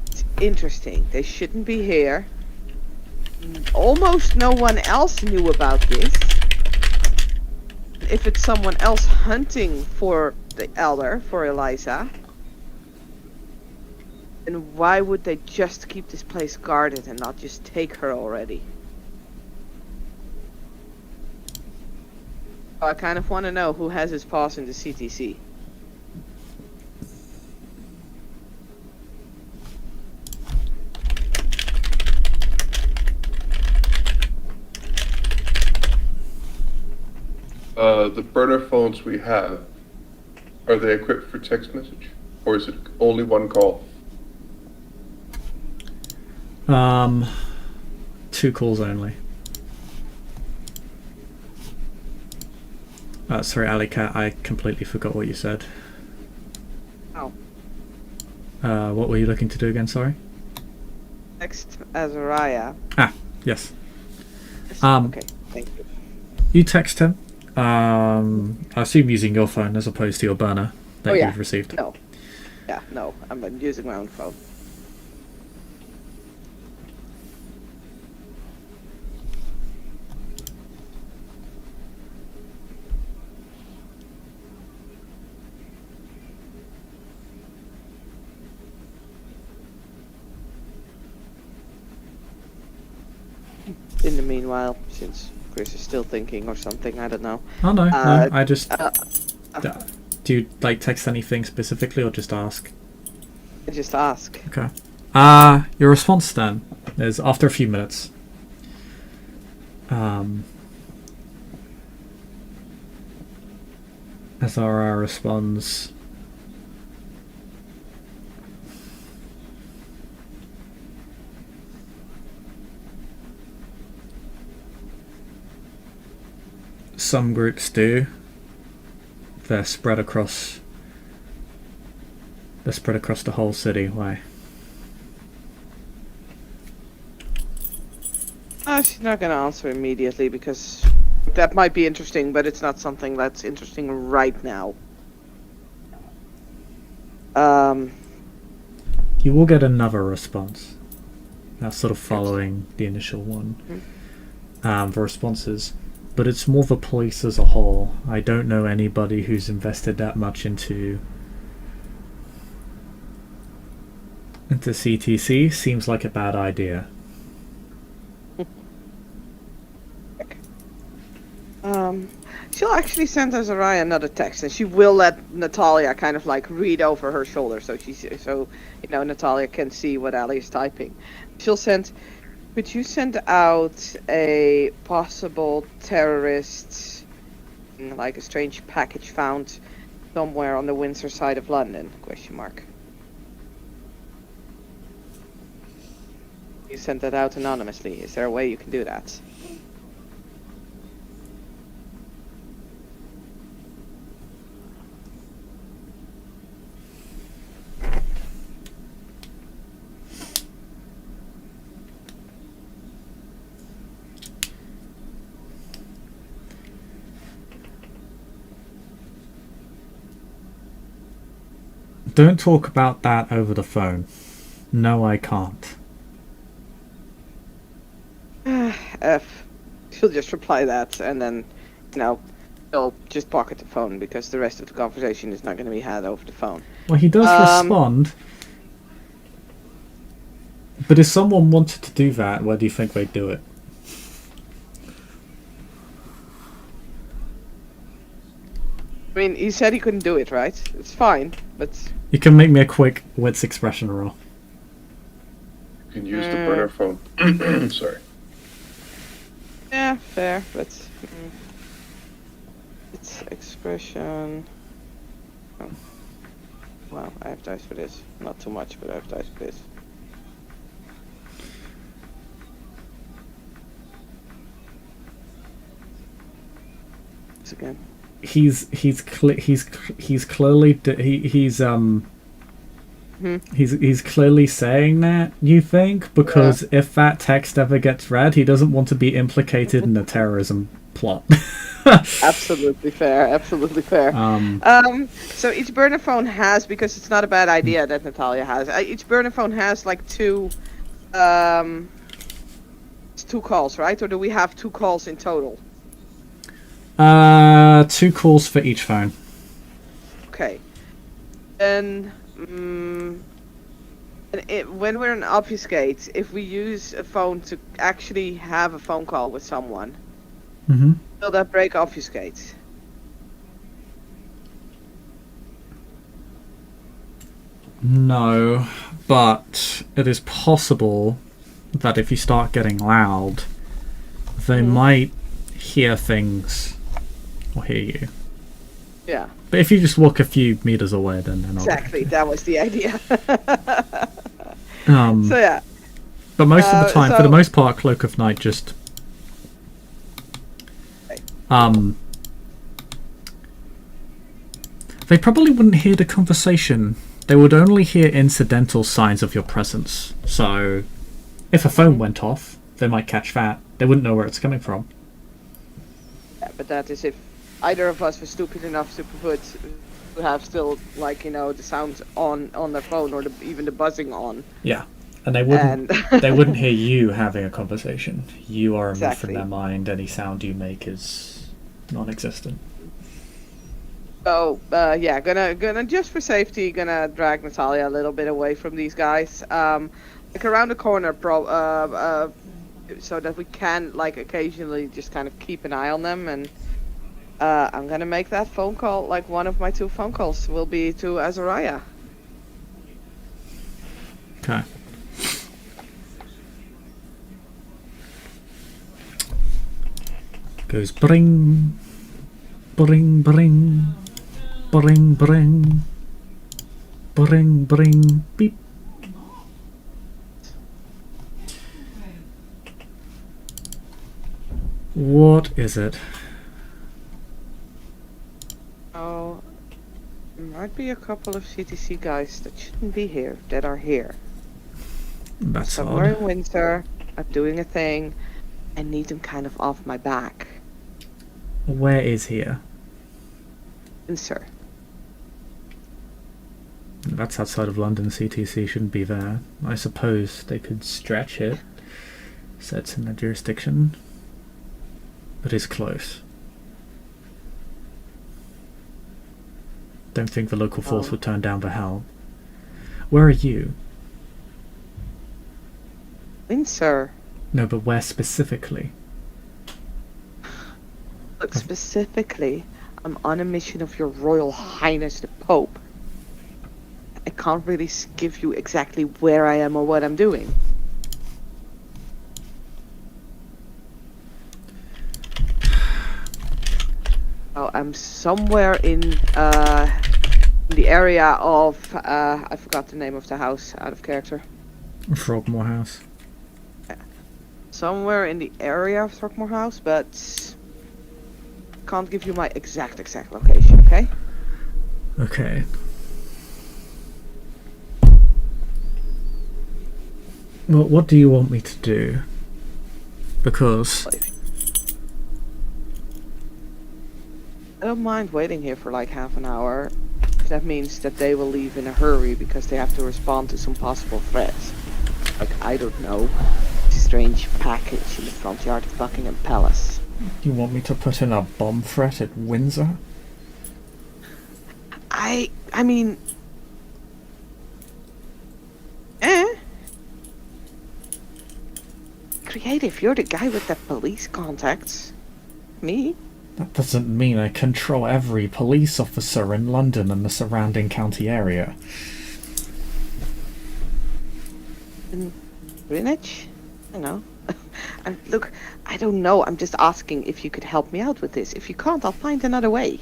It's interesting. They shouldn't be here. Almost no one else knew about this. If it's someone else hunting for the Elder, for Eliza, then why would they just keep this place guarded and not just take her already? I kind of want to know who has his paws in the CTC. The burner phones we have, are they equipped for text message? Or is it only one call? 2 calls only. Sorry, Alycat, I completely forgot what you said. Oh. What were you looking to do again, sorry? Text Azariah. Yes. Okay, thank you. You text him. I assume using your phone as opposed to your burner that you've received. No. Yeah, no, I'm using my own phone. In the meanwhile, since Chris is still thinking or something, I don't know. Oh no, no, I just... do you text anything specifically or just ask? I just ask. Okay. Your response then is after a few minutes. Azara responds. Some groups do. They're spread across the whole city. Why? She's not gonna answer immediately because that might be interesting, but it's not something that's interesting right now. You will get another response. That's sort of following the initial one. The responses. But it's more the police as a whole. I don't know anybody who's invested that much into CTC. Seems like a bad idea. She'll actually send Azariah another text, and she will let Natalia kind of read over her shoulder, so Natalia can see what Ali is typing. She'll send. Could you send out a possible terrorist, a strange package found somewhere on the Windsor side of London? ? You sent that out anonymously. Is there a way you can do that? Don't talk about that over the phone. No, I can't. F. She'll just reply that, and then, he'll just pocket the phone because the rest of the conversation is not going to be had over the phone. Well, he does respond. But if someone wanted to do that, where do you think they'd do it? I mean, he said he couldn't do it, right? It's fine, but... You can make me a quick wits expression roll. You can use the burner phone. Sorry. Yeah, fair, but... It's expression... Oh. Wow, I have dice for this. Not too much, but I have dice for this. This again. He's clearly he's clearly saying that, you think, because if that text ever gets read, he doesn't want to be implicated in a terrorism plot. Absolutely fair. Absolutely fair. So each burner phone has, because it's not a bad idea that Natalia has. Each burner phone has like two calls, right? Or do we have 2 calls in total? 2 calls for each phone. Okay. Then, when we're in obfuscate, if we use a phone to actually have a phone call with someone, will that break obfuscate? No, but it is possible that if you start getting loud, they might hear things or hear you. Yeah. But if you just walk a few meters away, then they're not. Exactly, that was the idea. So yeah. But most of the time, for the most part, Cloak of Night just they probably wouldn't hear the conversation. They would only hear incidental signs of your presence. So if a phone went off, they might catch that. They wouldn't know where it's coming from. Yeah, but that is if either of us were stupid enough to have still, like, the sound on their phone, or even the buzzing on. Yeah, and they wouldn't they wouldn't hear you having a conversation. You are removed from their mind. Any sound you make is non-existent. So yeah, gonna just for safety, gonna drag Natalia a little bit away from these guys, like around the corner, so that we can, like, occasionally just kind of keep an eye on them. And I'm gonna make that phone call, like, one of my 2 phone calls will be to Azariah. Okay. Goes bring, bring, bring, bring, bring, bring, bring, beep. What is it? Oh, there might be a couple of CTC guys that shouldn't be here that are here. That's somewhere odd. in Windsor. I'm doing a thing. I need them kind of off my back. Where is here? Windsor. That's outside of London. CTC shouldn't be there. I suppose they could stretch it. So it's in their jurisdiction. But it's close. Don't think the local force would turn down the help. Where are you? Windsor. No, but where specifically? Look, specifically, I'm on a mission of Your Royal Highness the Pope. I can't really give you exactly where I am or what I'm doing. Oh, I'm somewhere in the area of I forgot the name of the house, out of character. Frogmore House. Somewhere in the area of Throckmore House, but can't give you my exact location, okay? Okay. Well, what do you want me to do? Because I don't mind waiting here for like half an hour. that means that they will leave in a hurry because they have to respond to some possible threats. Like, I don't know, strange package in the front yard of Buckingham Palace. You want me to put in a bomb threat at Windsor? I mean... Creative, you're the guy with the police contacts. Me? That doesn't mean I control every police officer in London and the surrounding county area. In Greenwich? I know. Look, I don't know. I'm just asking if you could help me out with this. If you can't, I'll find another way.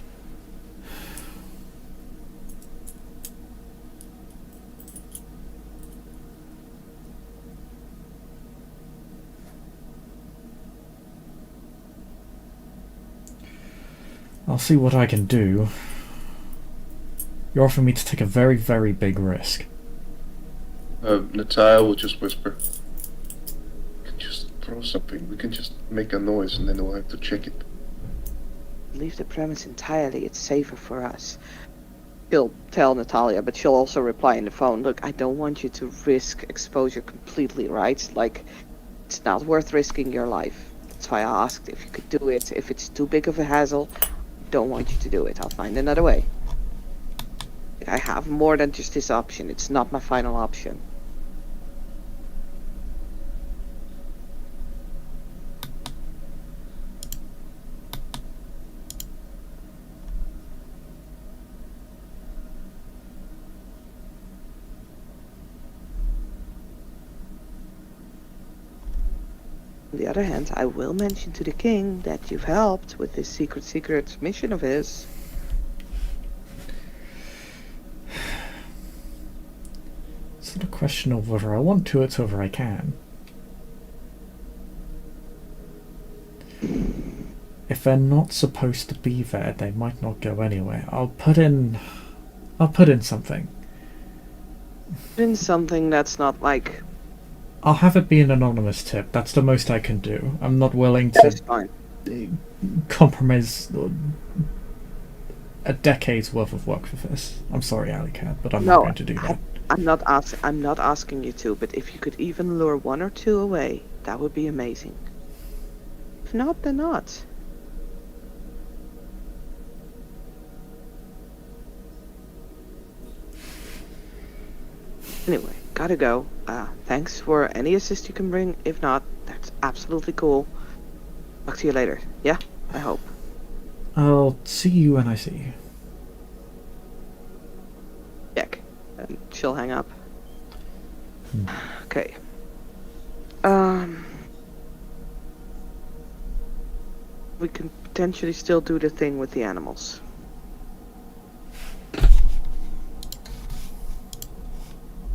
I'll see what I can do. You're offering me to take a very, very big risk. Natalia will just whisper. We can just throw something. We can just make a noise and then we'll have to check it. Leave the premise entirely. It's safer for us. She'll tell Natalia, but she'll also reply in the phone. Look, I don't want you to risk exposure completely, right? Like, it's not worth risking your life. That's why I asked if you could do it. If it's too big of a hassle, don't want you to do it. I'll find another way. I have more than just this option. It's not my final option. On the other hand, I will mention to the king that you've helped with this secret mission of his. It's not a question of whether I want to, it's whether I can. If they're not supposed to be there, they might not go anywhere. I'll put in something. In something that's not like... I'll have it be an anonymous tip. That's the most I can do. I'm not willing That's to fine. compromise a decade's worth of work for this. I'm sorry, Alycat, but I'm not going to do that. I'm not asking you to, but if you could even lure one or two away, that would be amazing. If not, then not. Anyway, gotta go. Thanks for any assist you can bring. If not, that's absolutely cool. Talk to you later. Yeah? I hope. I'll see you when I see you. Check. And she'll hang up. Okay. We can potentially still do the thing with the animals.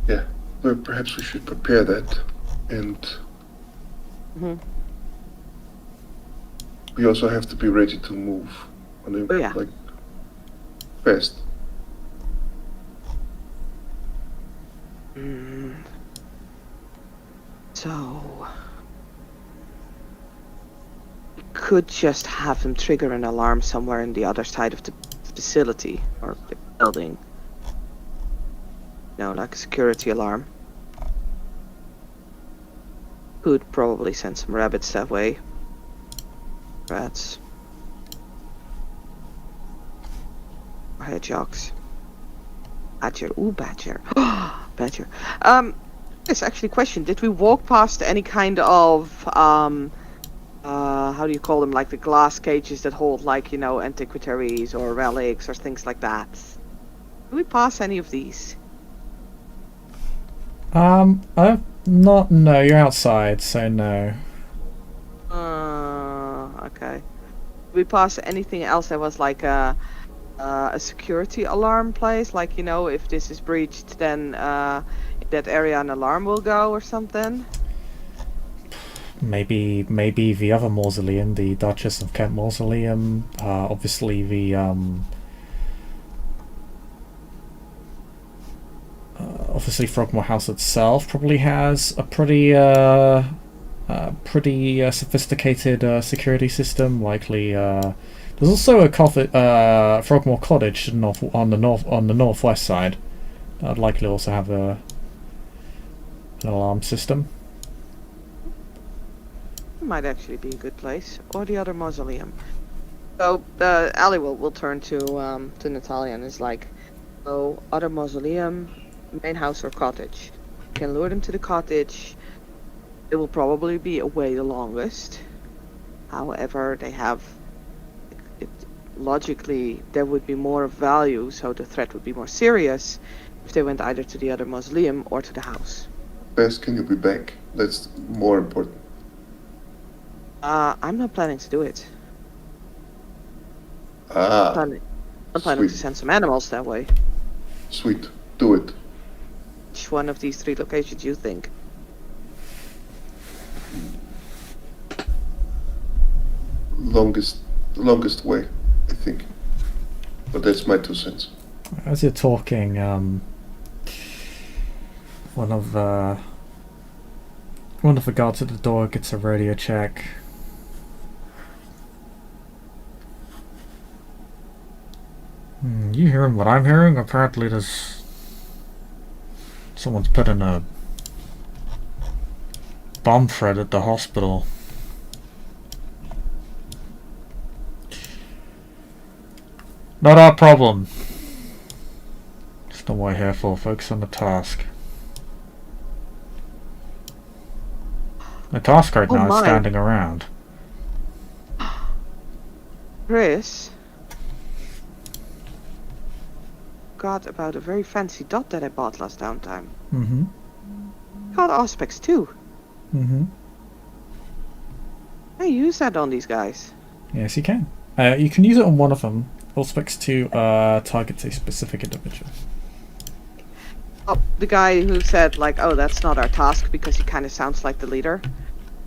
Yeah, well, perhaps we should prepare that. And we also have to be ready to move on a, Oh, yeah. like, fast. So... we could just have them trigger an alarm somewhere on the other side of the facility, or the building. You know, like a security alarm. Could probably send some rabbits that way. Rats. Or hedgehogs. Badger. Ooh, badger. Badger. Yes, actually, question. Did we walk past any kind of, how do you call them? Like the glass cages that hold, like, you know, antiquitaries or relics or things like that? Did we pass any of these? I've not. No, you're outside, so no. Okay. Did we pass anything else that was like a security alarm place? Like, you know, if this is breached, then in that area an alarm will go or something? Maybe the other mausoleum, the Duchess of Kent Mausoleum. Obviously the obviously Frogmore House itself probably has a pretty sophisticated security system. Likely There's also a Frogmore Cottage on the northwest side. That'd likely also have an alarm system. Might actually be a good place. Or the other mausoleum. So Ali will turn to Natalia and is like, "So other mausoleum, main house or cottage? You can lure them to the cottage. It will probably be away the longest. However, they have it, logically there would be more value, so the threat would be more serious if they went either to the other mausoleum or to the house." Fast can you be back? That's more important. I'm not planning to do it. Ah, I'm planning to sweet. send some animals that way. Sweet. Do it. Which one of these 3 locations you think? Longest way, I think. But that's my 2 cents. As you're talking, one of the guards at the door gets a radio check. You hearing what I'm hearing? Apparently someone's putting a bomb threat at the hospital. Not our problem. That's not what we're here for. Focus on the task. The task right now is standing around. Chris got about a very fancy dot that I bought last downtime. Mm-hmm. Called Auspex 2. Mm-hmm. I use that on these guys. Yes, you can. You can use it on one of them. Auspex 2 targets a specific individual. Oh, the guy who said like, "Oh, that's not our task," because he kind of sounds like the leader.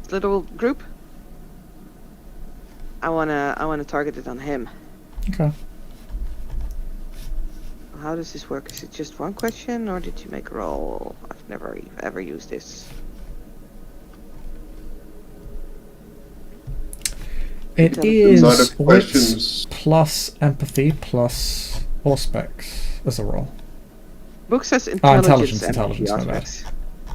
This little group. I wanna target it on him. Okay. How does this work? Is it just one question, or did you make a roll? I've never ever used this. It A lot is of wits questions. plus empathy plus Auspex as a roll. Book says Intelligence, intelligence, my bad. aspects.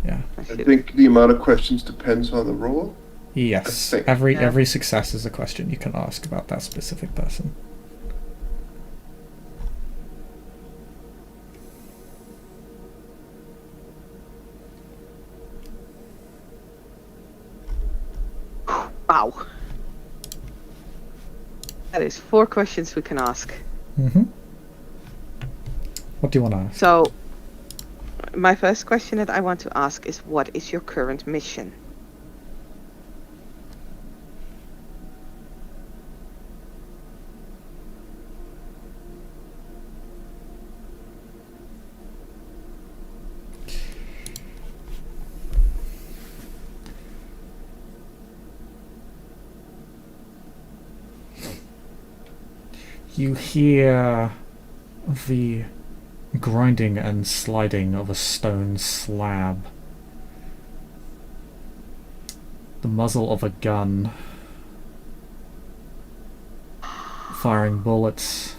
Yeah. I I should- think the amount of questions depends on the roll. Yes. I think. Every success is a question you can ask about that specific person. Wow. That is 4 questions we can ask. Mm-hmm. What do you want to ask? So, my first question that I want to ask is, what is your current mission? You hear the grinding and sliding of a stone slab. The muzzle of a gun firing bullets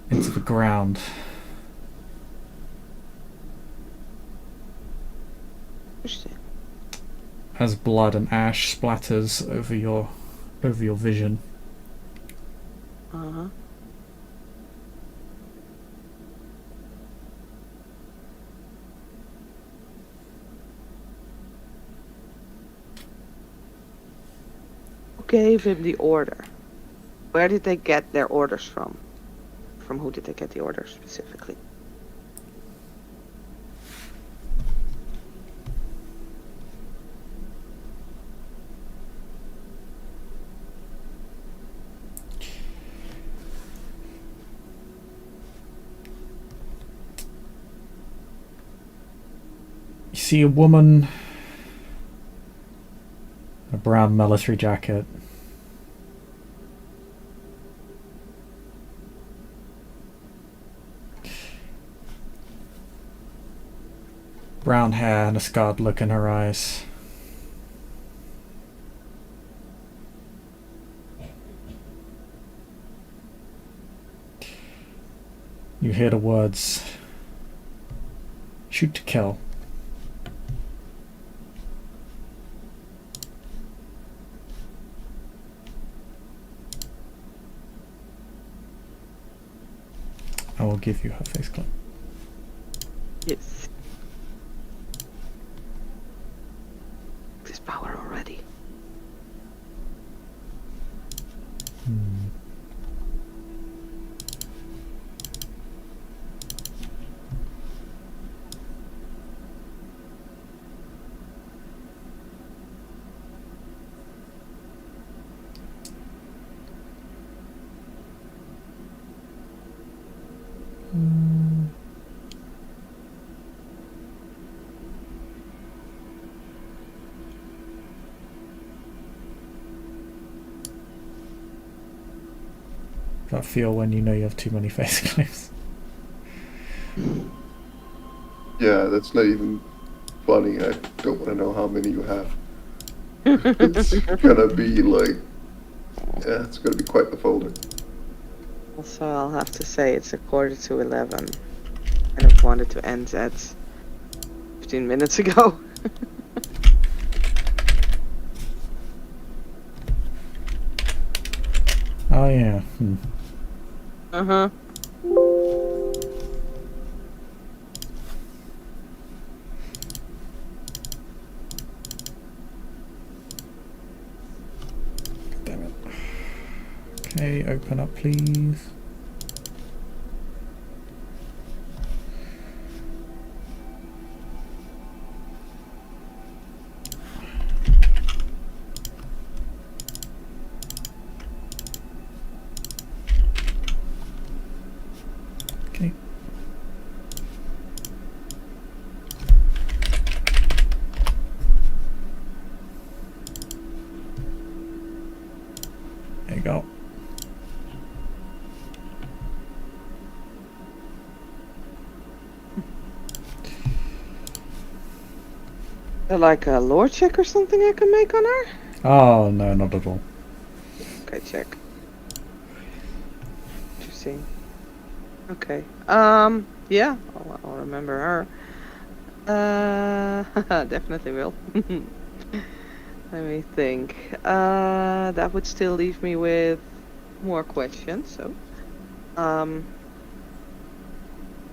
into the ground. Interesting. As blood and ash splatters over your vision. Uh-huh. Who gave him the order? Where did they get their orders from? From who did they get the orders specifically? You see a woman in a brown military jacket. Brown hair and a scarred look in her eyes. You hear the words, shoot to kill. I will give you her face clip. Yes. This power already. That feel when you know you have too many face clips. Yeah, that's not even funny. I don't want to know how many you have. It's gonna be like, yeah, it's gonna be quite the folder. Also, I'll have to say it's 11:45. Kind of wanted to end at 15 minutes ago. Oh yeah. Uh-huh. Damn it. Okay, open up please. Okay. There you go. Like a lore check or something I can make on her? Oh no, not at all. Okay, check. Interesting. Okay. Yeah, I'll remember her. Definitely will. Let me think. That would still leave me with more questions. So,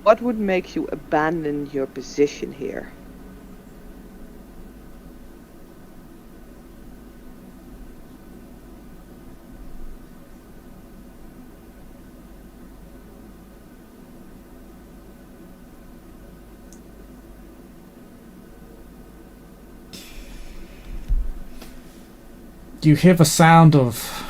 what would make you abandon your position here? You hear the sound of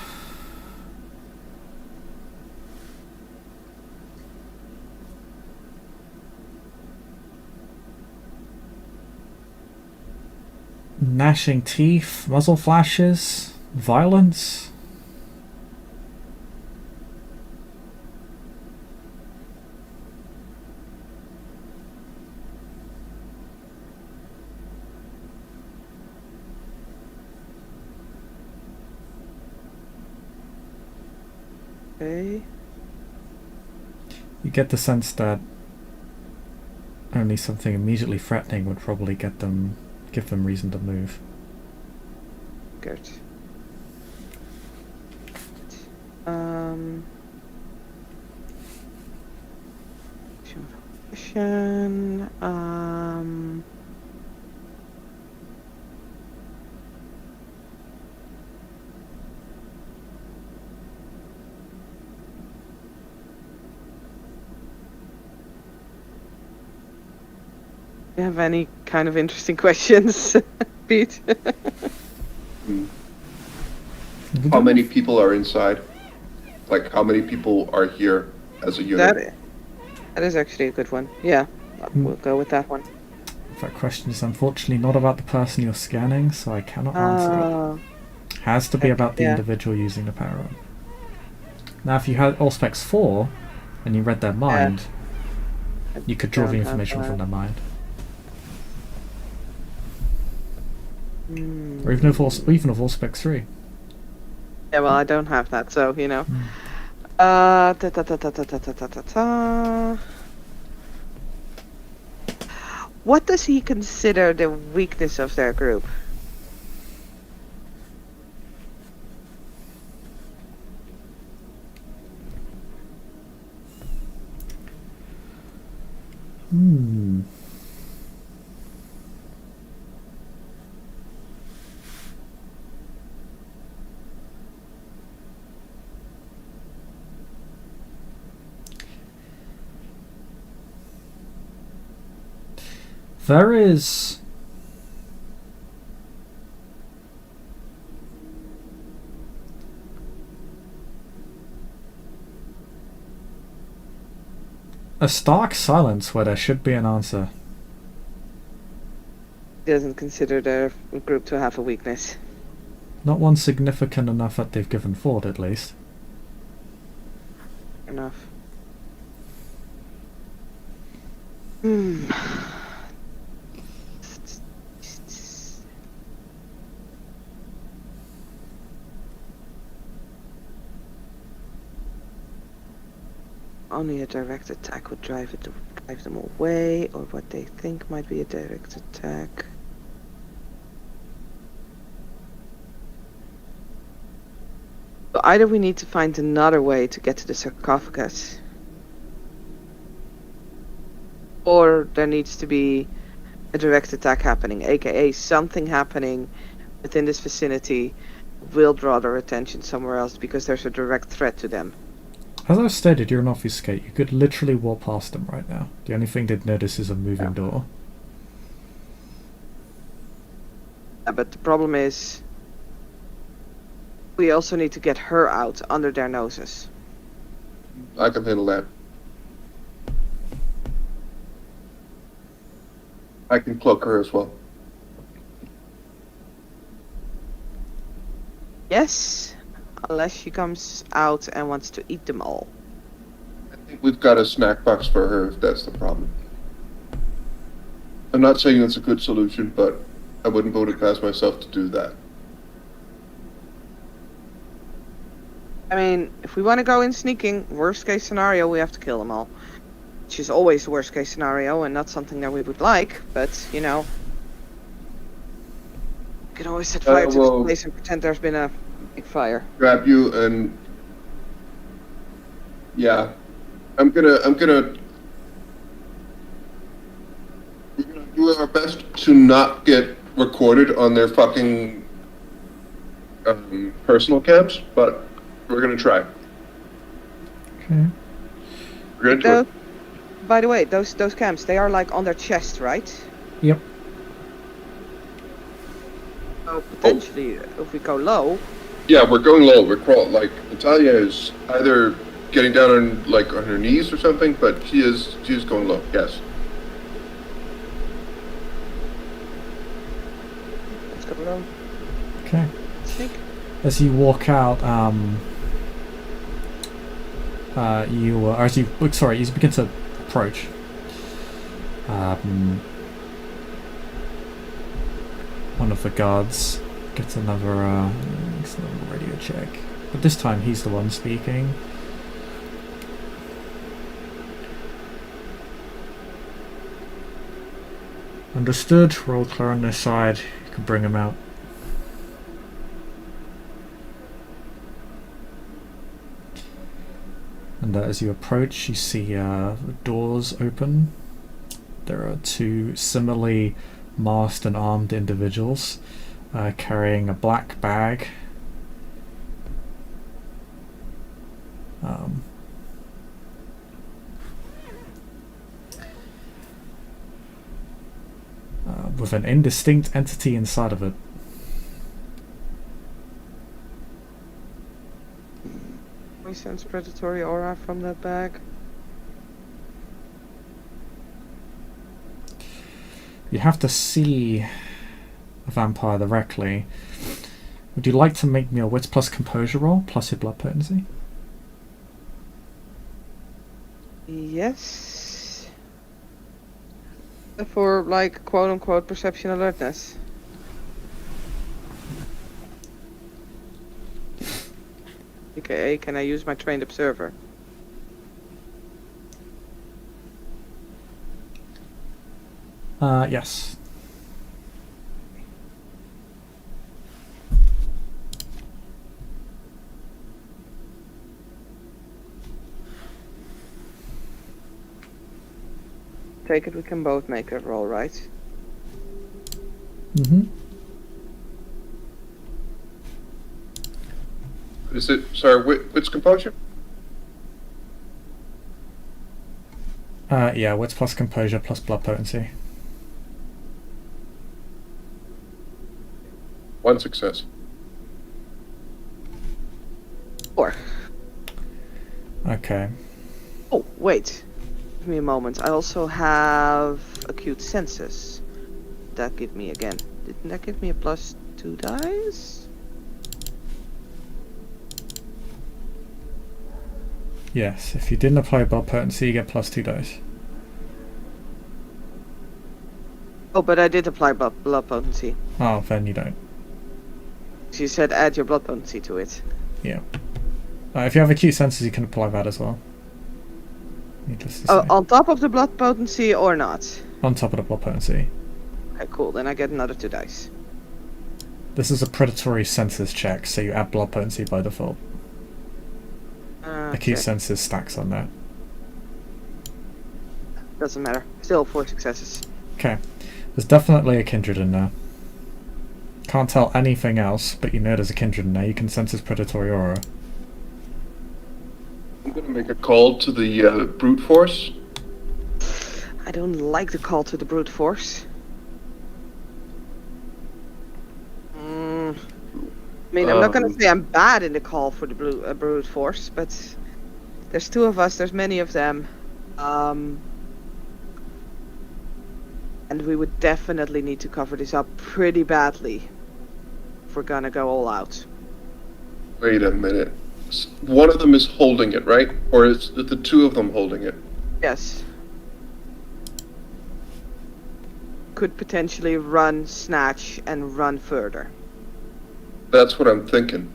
gnashing teeth, muzzle flashes, violence. Okay. You get the sense that only something immediately threatening would probably give them reason to move. Good. Question. Do you have any kind of interesting questions, Pete? How many people are inside? Like, how many people are here as a unit? That is actually a good one. Yeah, we'll go with that one. That question is unfortunately not about the person you're scanning, so I cannot answer it. Has to be about the individual using the power. Now, if you had Allspecs 4 and you read their mind, you could draw the information from their mind. Or even of Allspecs 3. Yeah, well, I don't have that, so, you know. Ta ta ta ta ta ta ta ta ta ta. What does he consider the weakness of their group? Hmm. There is a stark silence where there should be an answer. He doesn't consider their group to have a weakness. Not one significant enough that they've given thought, at least. Enough. Hmm. Only a direct attack would drive them away, or what they think might be a direct attack. So either we need to find another way to get to the sarcophagus, or there needs to be a direct attack happening, aka something happening within this vicinity will draw their attention somewhere else because there's a direct threat to them. As I stated, you're an obfuscate. You could literally walk past them right now. The only thing they'd notice is a moving door. But the problem is, we also need to get her out under their noses. I can handle that. I can cloak her as well. Yes, unless she comes out and wants to eat them all. I think we've got a snack box for her if that's the problem. I'm not saying it's a good solution, but I wouldn't vote it past myself to do that. I mean, if we want to go in sneaking, worst case scenario, we have to kill them all. Which is always the worst case scenario and not something that we would like, but, you know. You can always set fire to this place and pretend there's been a big fire. Grab you and... Yeah. We're gonna do our best to not get recorded on their fucking personal cams, but we're gonna try. Okay. We're gonna do it. By the way, those cams, they are like on their chest, right? Yep. So potentially, if we go low... Yeah, we're going low. We're like, Natalia is either getting down on, like, on her knees or something, but she's going low, yes. Let's go low. Okay. Sneak. As you walk out, as you begin to approach. One of the guards gets another radio check, but this time he's the one speaking. Understood. Roll clear on this side. You can bring him out. And as you approach, you see the doors open. There are two similarly masked and armed individuals carrying a black bag. With an indistinct entity inside of it. We sense predatory aura from that bag. You have to see a vampire directly. Would you like to make me a wits plus composure roll plus your blood potency? Yes. For, like, quote-unquote perception alertness. aka can I use my trained observer? Yes. Take it we can both make a roll, right? Mm-hmm. Is it, sorry, which composure? Yeah, wits plus composure plus blood potency. 1 success. 4. Okay. Oh, wait. Give me a moment. I also have acute senses. That give me again. Didn't that give me a +2 dice? Yes, if you didn't apply blood potency, you get +2 dice. Oh, but I did apply blood potency. Oh, then you don't. So you said add your blood potency to it. Yeah. If you have acute senses, you can apply that as well. Needless to say. On top of the blood potency or not? On top of the blood potency. Okay, cool. Then I get another 2 dice. This is a predatory senses check, so you add blood potency by default. Acute Okay. senses stacks on that. Doesn't matter. Still 4 successes. Okay. There's definitely a kindred in there. Can't tell anything else, but you know there's a kindred in there. You can sense his predatory aura. I'm gonna make a call to the brute force. I don't like the call to the brute force. I mean, I'm not gonna say I'm bad in the call for the brute force, but there's 2 of us, there's many of them. And we would definitely need to cover this up pretty badly if we're gonna go all out. Wait a minute. One of them is holding it, right? Or is it the 2 of them holding it? Yes. Could potentially run, snatch, and run further. That's what I'm thinking.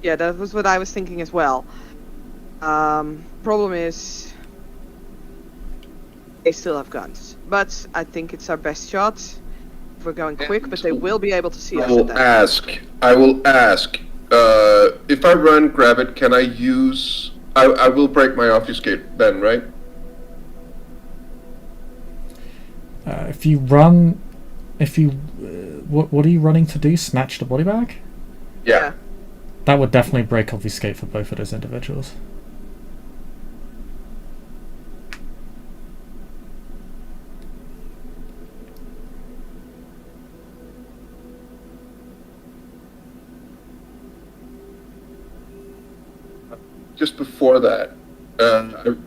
Yeah, that was what I was thinking as well. Problem is, they still have guns. But I think it's our best shot. If we're going quick, but they will be able to see I us will at that. I will ask. If I run, grab it, can I use... I will break my obfuscate then, right? If you run... what are you running to do? Snatch the body bag? Yeah. That would definitely break obfuscate for both of those individuals. Just before that,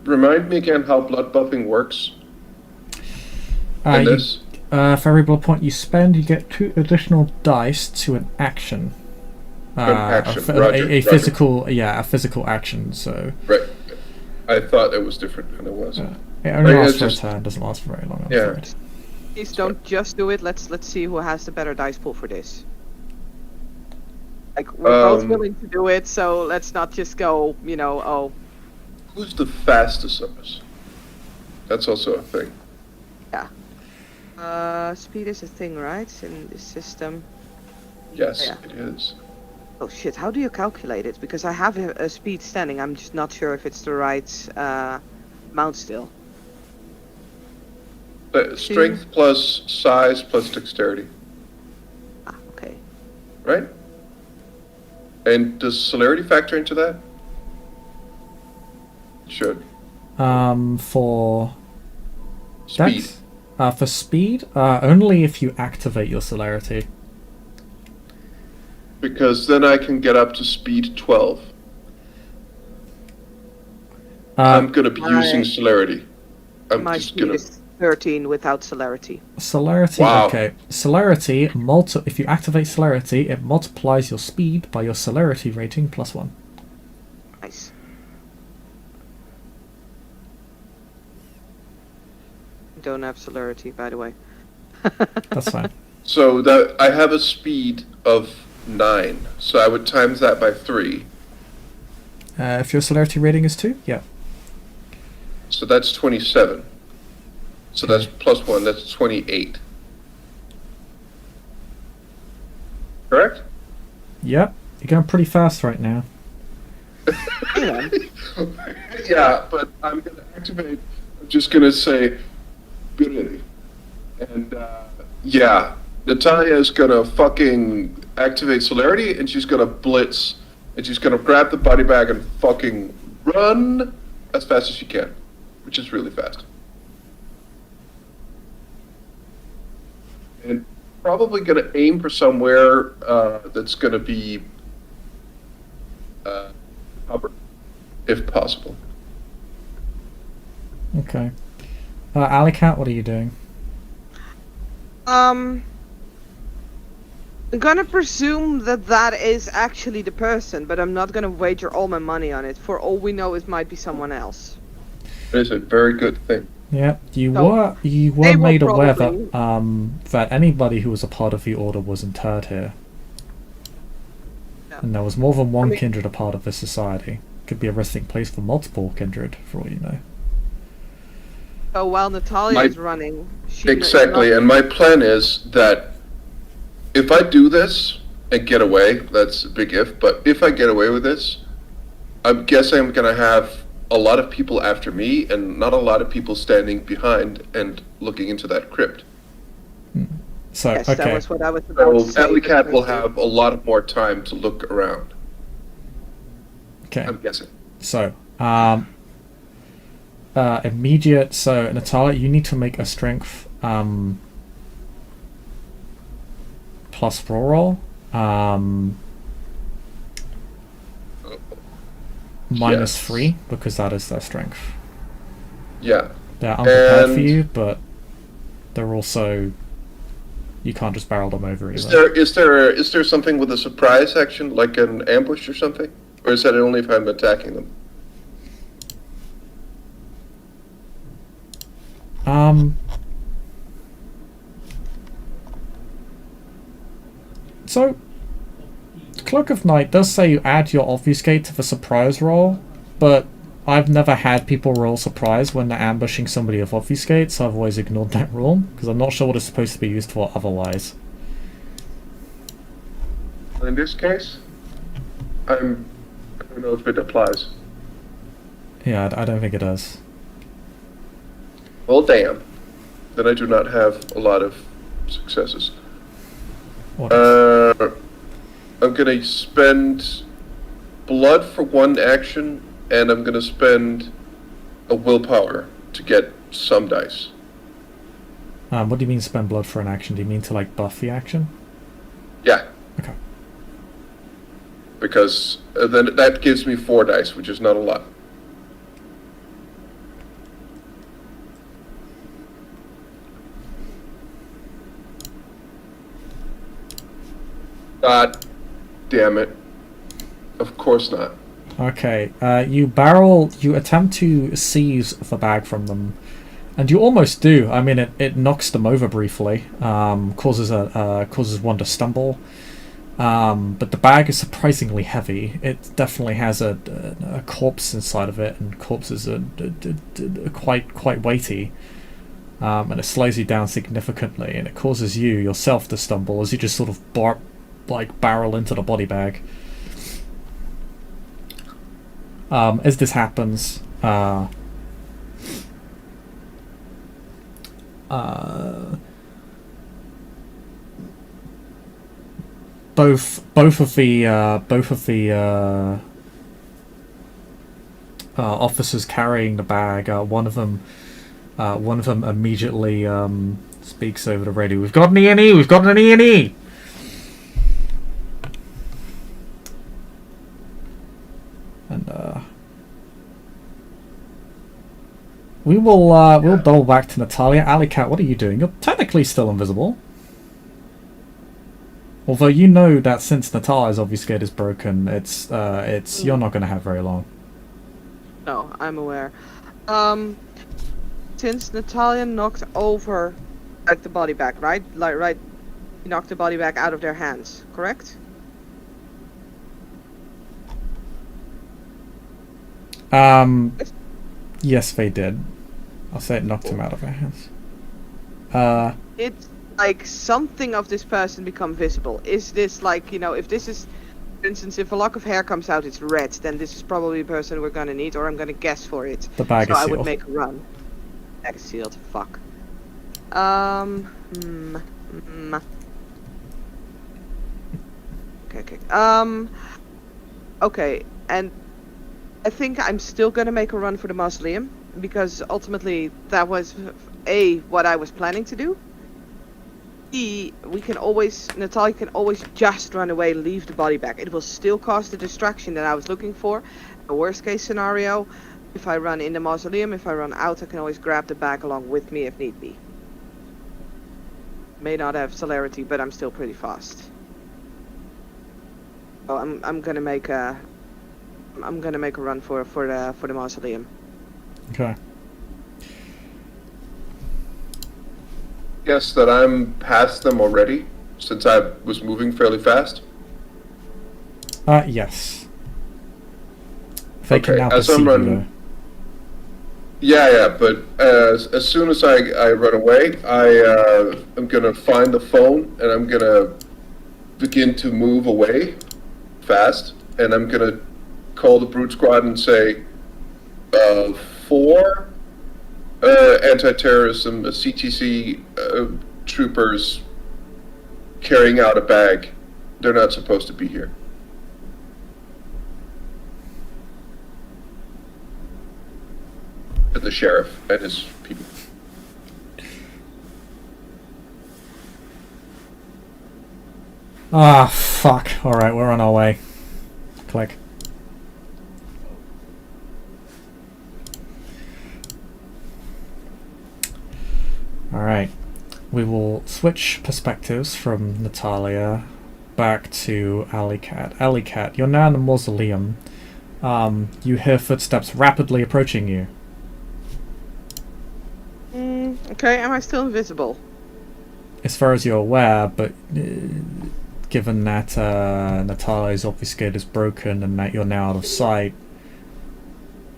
remind me again how blood buffing works in this. For every blood point you spend, you get 2 additional dice to an action. Roger. Physical, yeah, a physical action. So Right. I thought it was different, and it wasn't. it only Right, lasts it's for a just- turn. Doesn't last for very long. I'm Yeah. afraid. Please don't just do it. Let's see who has the better dice pool for this. Like, we're both willing to do it, so let's not just go, oh, Who's the fastest of us? That's also a thing. speed is a thing, right? In this system. Yes, Yeah. it is. Oh shit, how do you calculate it? Because I have a speed standing, I'm just not sure if it's the right amount still. Strength plus size plus dexterity, Ah, okay. right? And does celerity factor into that? It should. For Speed. Dex? For speed, only if you activate your celerity. Because then I can get up to speed 12. I'm going to be using celerity. I'm My just speed going to... is 13 without celerity. Celerity, Wow. okay. Celerity, if you activate celerity, it multiplies your speed by your celerity rating +1. Nice. Don't have celerity, by the way. That's fine. So that I have a speed of 9. So I would times that by 3. If your celerity rating is 2, yeah. So that's 27. So that's plus 1, that's 28. Correct? Yep, you're going pretty fast right now. Hang on. Yeah, but I'm going to activate, I'm just going to say, ability. And, yeah, Natalia is going to fucking activate celerity, and she's going to blitz, and she's going to grab the body bag and fucking run as fast as she can, which is really fast. And probably going to aim for somewhere that's going to be covered, if possible. Okay. Alycat, what are you doing? I'm gonna presume that that is actually the person, but I'm not gonna wager all my money on it. For all we know, it might be someone else. It is a very good thing. Yeah, you So, were they will made aware probably- that anybody who was a part of the order was interred here. Yeah. And there was more than one I mean- kindred a part of this society. Could be a resting place for multiple kindred, for all you know. So while Natalia My- is running, she Exactly, and my plan is that if I do this and get away, that's a big if, but if I get away with this, I'm guessing I'm going to have a lot of people after me and not a lot of people standing behind and looking into that crypt. So, Yes, okay. that was what I was about So to say. Alycat will have a lot of more time to look around, Okay. I'm guessing. So, immediate. So, Natalia, you need to make a strength plus roll. Minus Yes. 3, because that is their strength. Yeah. They're unprepared for And- you, but they're also. You can't just barrel them over Is either. is there something with a surprise action, like an ambush or something? Or is that only if I'm attacking them? So, Cloak of Night does say you add your obfuscate to the surprise roll, but I've never had people roll surprise when they're ambushing somebody with obfuscate, so I've always ignored that rule, because I'm not sure what it's supposed to be used for otherwise. In this case, I don't know if it applies. Yeah, I don't think it does. Well, damn. Then I do not have a lot of successes. What is- I'm gonna spend blood for one action, and I'm gonna spend a willpower to get some dice. what do you mean spend blood for an action? Do you mean to, like, buff the action? Yeah, Okay. because then that gives me 4 dice, which is not a lot. God damn it. Of course not. Okay, you attempt to seize the bag from them, and you almost do. I mean, it knocks them over briefly, causes one to stumble, but the bag is surprisingly heavy. It definitely has a corpse inside of it, and corpses are quite weighty, and it slows you down significantly, and it causes you yourself to stumble as you just sort of barrel into the body bag. As this happens, both of the officers carrying the bag, one of them immediately speaks over the radio. We've got an ENE. We've got an ENE. And we'll double back to Natalia. Alycat, what are you doing? You're technically still invisible. Although you know that since Natalia's obfuscate is broken, it's you're not going to have very long. No, I'm aware. Since Natalia knocked over, like, the body bag, right? Right, he knocked the body bag out of their hands, correct? Yes, they did. I'll say it knocked him out of their hands. It's like something of this person become visible. Is this like, if this is, for instance, if a lock of hair comes out, it's red, then this is probably the person we're gonna need, or I'm gonna guess for it. The bag so is I sealed. would make a run. Bag is sealed. Fuck. Okay. Okay, and I think I'm still gonna make a run for the mausoleum because ultimately that was what I was planning to do. Natalia can always just run away, leave the body back. It will still cause the distraction that I was looking for. The worst case scenario, if I run in the mausoleum, if I run out, I can always grab the bag along with me if need be. May not have celerity, but I'm still pretty fast. So I'm gonna make a run for the mausoleum. Okay. Guess that I'm past them already, since I was moving fairly fast. Yes. They can Okay, now as perceive I'm you, running- though. Yeah, but as soon as I run away, I'm gonna find the phone and I'm gonna begin to move away fast, and I'm gonna call the brute squad and say, 4 anti-terrorism CTC troopers carrying out a bag. They're not supposed to be here. And the sheriff and his people. Ah, fuck. Alright, we're on our way. Click. Alright. We will switch perspectives from Natalia back to Alycat. Alycat, you're now in the mausoleum. You hear footsteps rapidly approaching you. Okay, am I still invisible? As far as you're aware, but given that Natalia's obfuscate is broken and that you're now out of sight,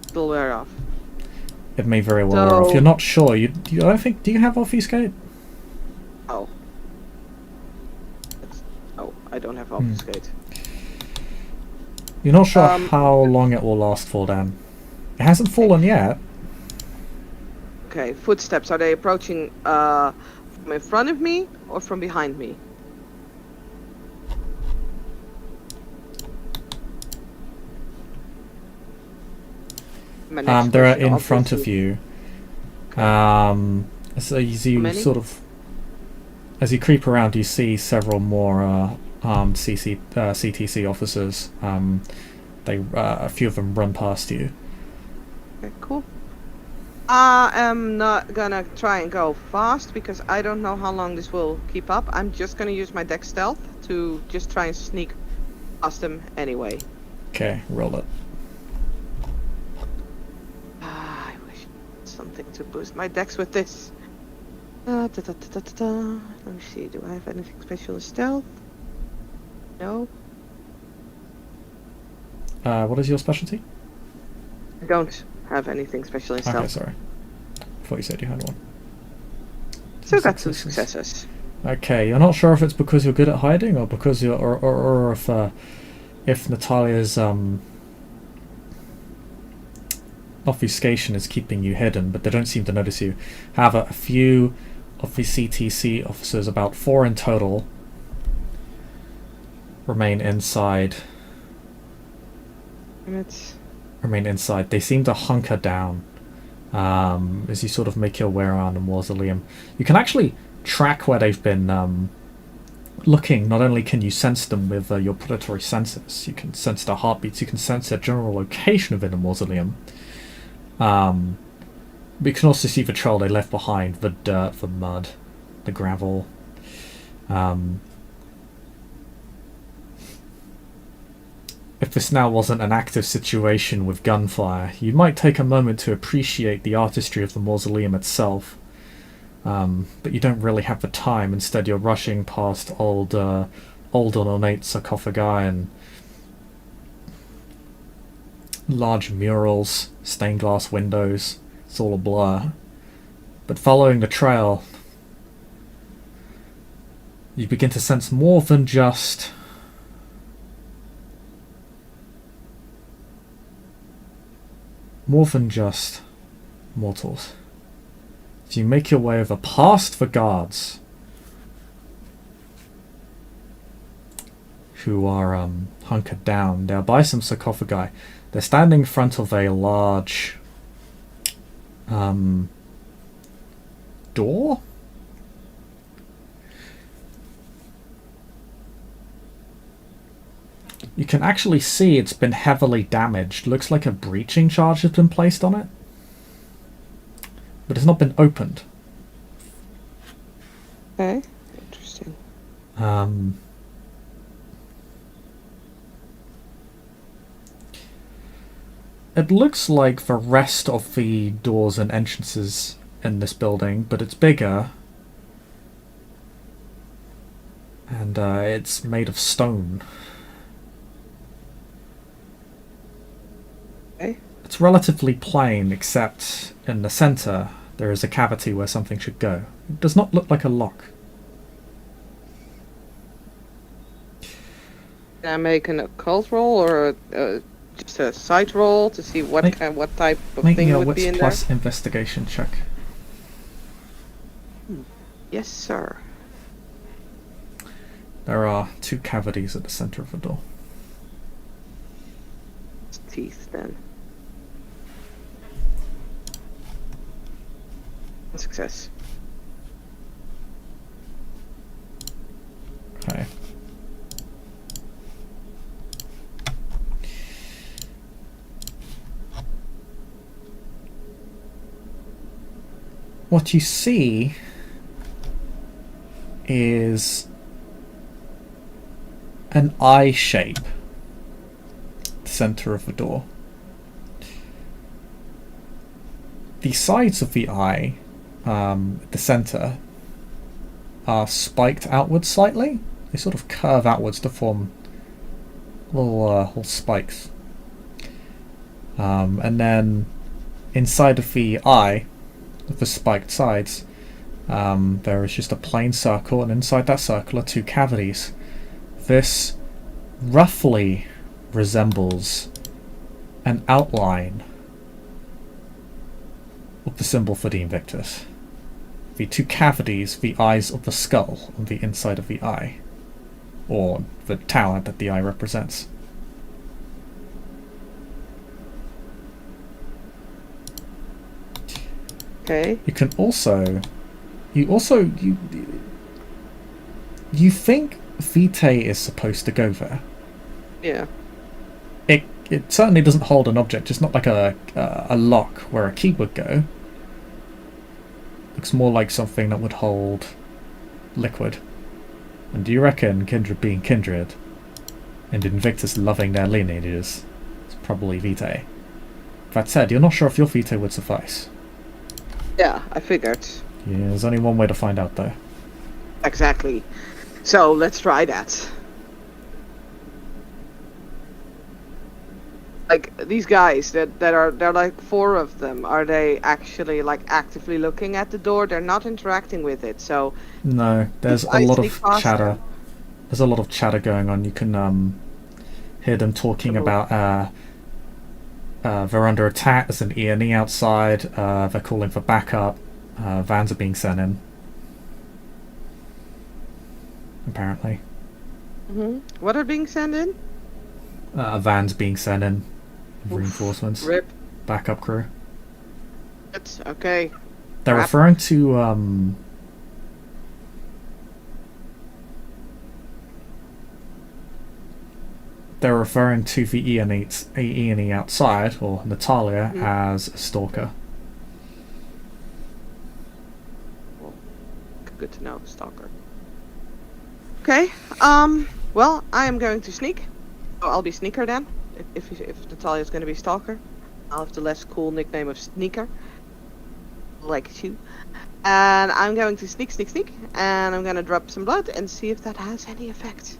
Still wear off. it may very well wear off. So- You're not sure. I don't think. Do you have obfuscate? Oh. I don't have obfuscate. You're not sure Um, how long it will last for, Dan. It hasn't fallen yet. Okay, footsteps. Are they approaching from in front of me or from behind me? My next They're question, in front of obviously- you. So as you Many? sort of, as you creep around, you see several more CTC officers. A few of them run past you. Okay, cool. I am not gonna try and go fast because I don't know how long this will keep up. I'm just gonna use my deck stealth to just try and sneak past them anyway. Okay, roll it. I wish something to boost my decks with this. Let me see, do I have anything special in stealth? No, What is your specialty? I don't have anything special in Okay, stealth. sorry. I thought you said you had one. So got two Successes. successes. Okay, you're not sure if it's because you're good at hiding or because you're, or if Natalia's obfuscation is keeping you hidden, but they don't seem to notice you. However, a few of the CTC officers, about 4 in total, remain inside. They seem to hunker down as you sort of make your way around the mausoleum. You can actually track where they've been looking. Not only can you sense them with your predatory senses, you can sense their heartbeats, you can sense their general location within the mausoleum. But you can also see the trail they left behind, the dirt, the mud, the gravel. If this now wasn't an active situation with gunfire, you might take a moment to appreciate the artistry of the mausoleum itself. But you don't really have the time. Instead, you're rushing past old and ornate sarcophagi and large murals, stained glass windows. It's all a blur. But following the trail, you begin to sense more than just mortals. So you make your way over past the guards, who are hunkered down. They're by some sarcophagi. They're standing in front of a large door. You can actually see it's been heavily damaged. Looks like a breaching charge has been placed on it, but it's not been opened. Okay, interesting. It looks like the rest of the doors and entrances in this building, but it's bigger. And it's made of stone. Okay. It's relatively plain, except in the center there is a cavity where something should go. It does not look like a lock. Can I make an occult roll or just a sight roll to see what Make- what type of Make thing me a would wits be in there? plus investigation check. Yes, sir. There are 2 cavities at the center of the door. It's teeth then. Success. Okay. What you see is an eye shape at the center of the door. The sides of the eye, at the center, are spiked outwards slightly. They sort of curve outwards to form little spikes. And then inside of the eye, of the spiked sides, there is just a plain circle, and inside that circle are 2 cavities. This roughly resembles an outline of the symbol for the Invictus. The 2 cavities, the eyes of the skull on the inside of the eye, or the tower that the eye represents. Okay. You can also, you think Vitae is supposed to go there. Yeah. It certainly doesn't hold an object. It's not like a lock where a key would go. Looks more like something that would hold liquid. And do you reckon, Kindred being Kindred, and Invictus loving their lineages, it's probably Vitae? That said, you're not sure if your Vitae would suffice. Yeah, I figured. Yeah, there's only one way to find out, though. Exactly. So let's try that. Like these guys there are like 4 of them. Are they actually like actively looking at the door? They're not interacting with it. So No, there's a I lot sneak of past chatter. them. There's a lot of chatter going on. You can hear them talking about they're under attack. There's an ENE outside. They're calling for backup. Vans are being sent in. Apparently. What are being sent in? Vans being sent in. Oof, Reinforcements. Rip. Backup crew. It's okay. They're Crap. referring to they're referring to the ENE outside, or Natalia, as a stalker. Good to know, stalker. Okay. Well, I am going to sneak. Oh, I'll be sneaker then. If Natalia's going to be stalker, I'll have the less cool nickname of sneaker. Like you. And I'm going to sneak, and I'm going to drop some blood and see if that has any effect.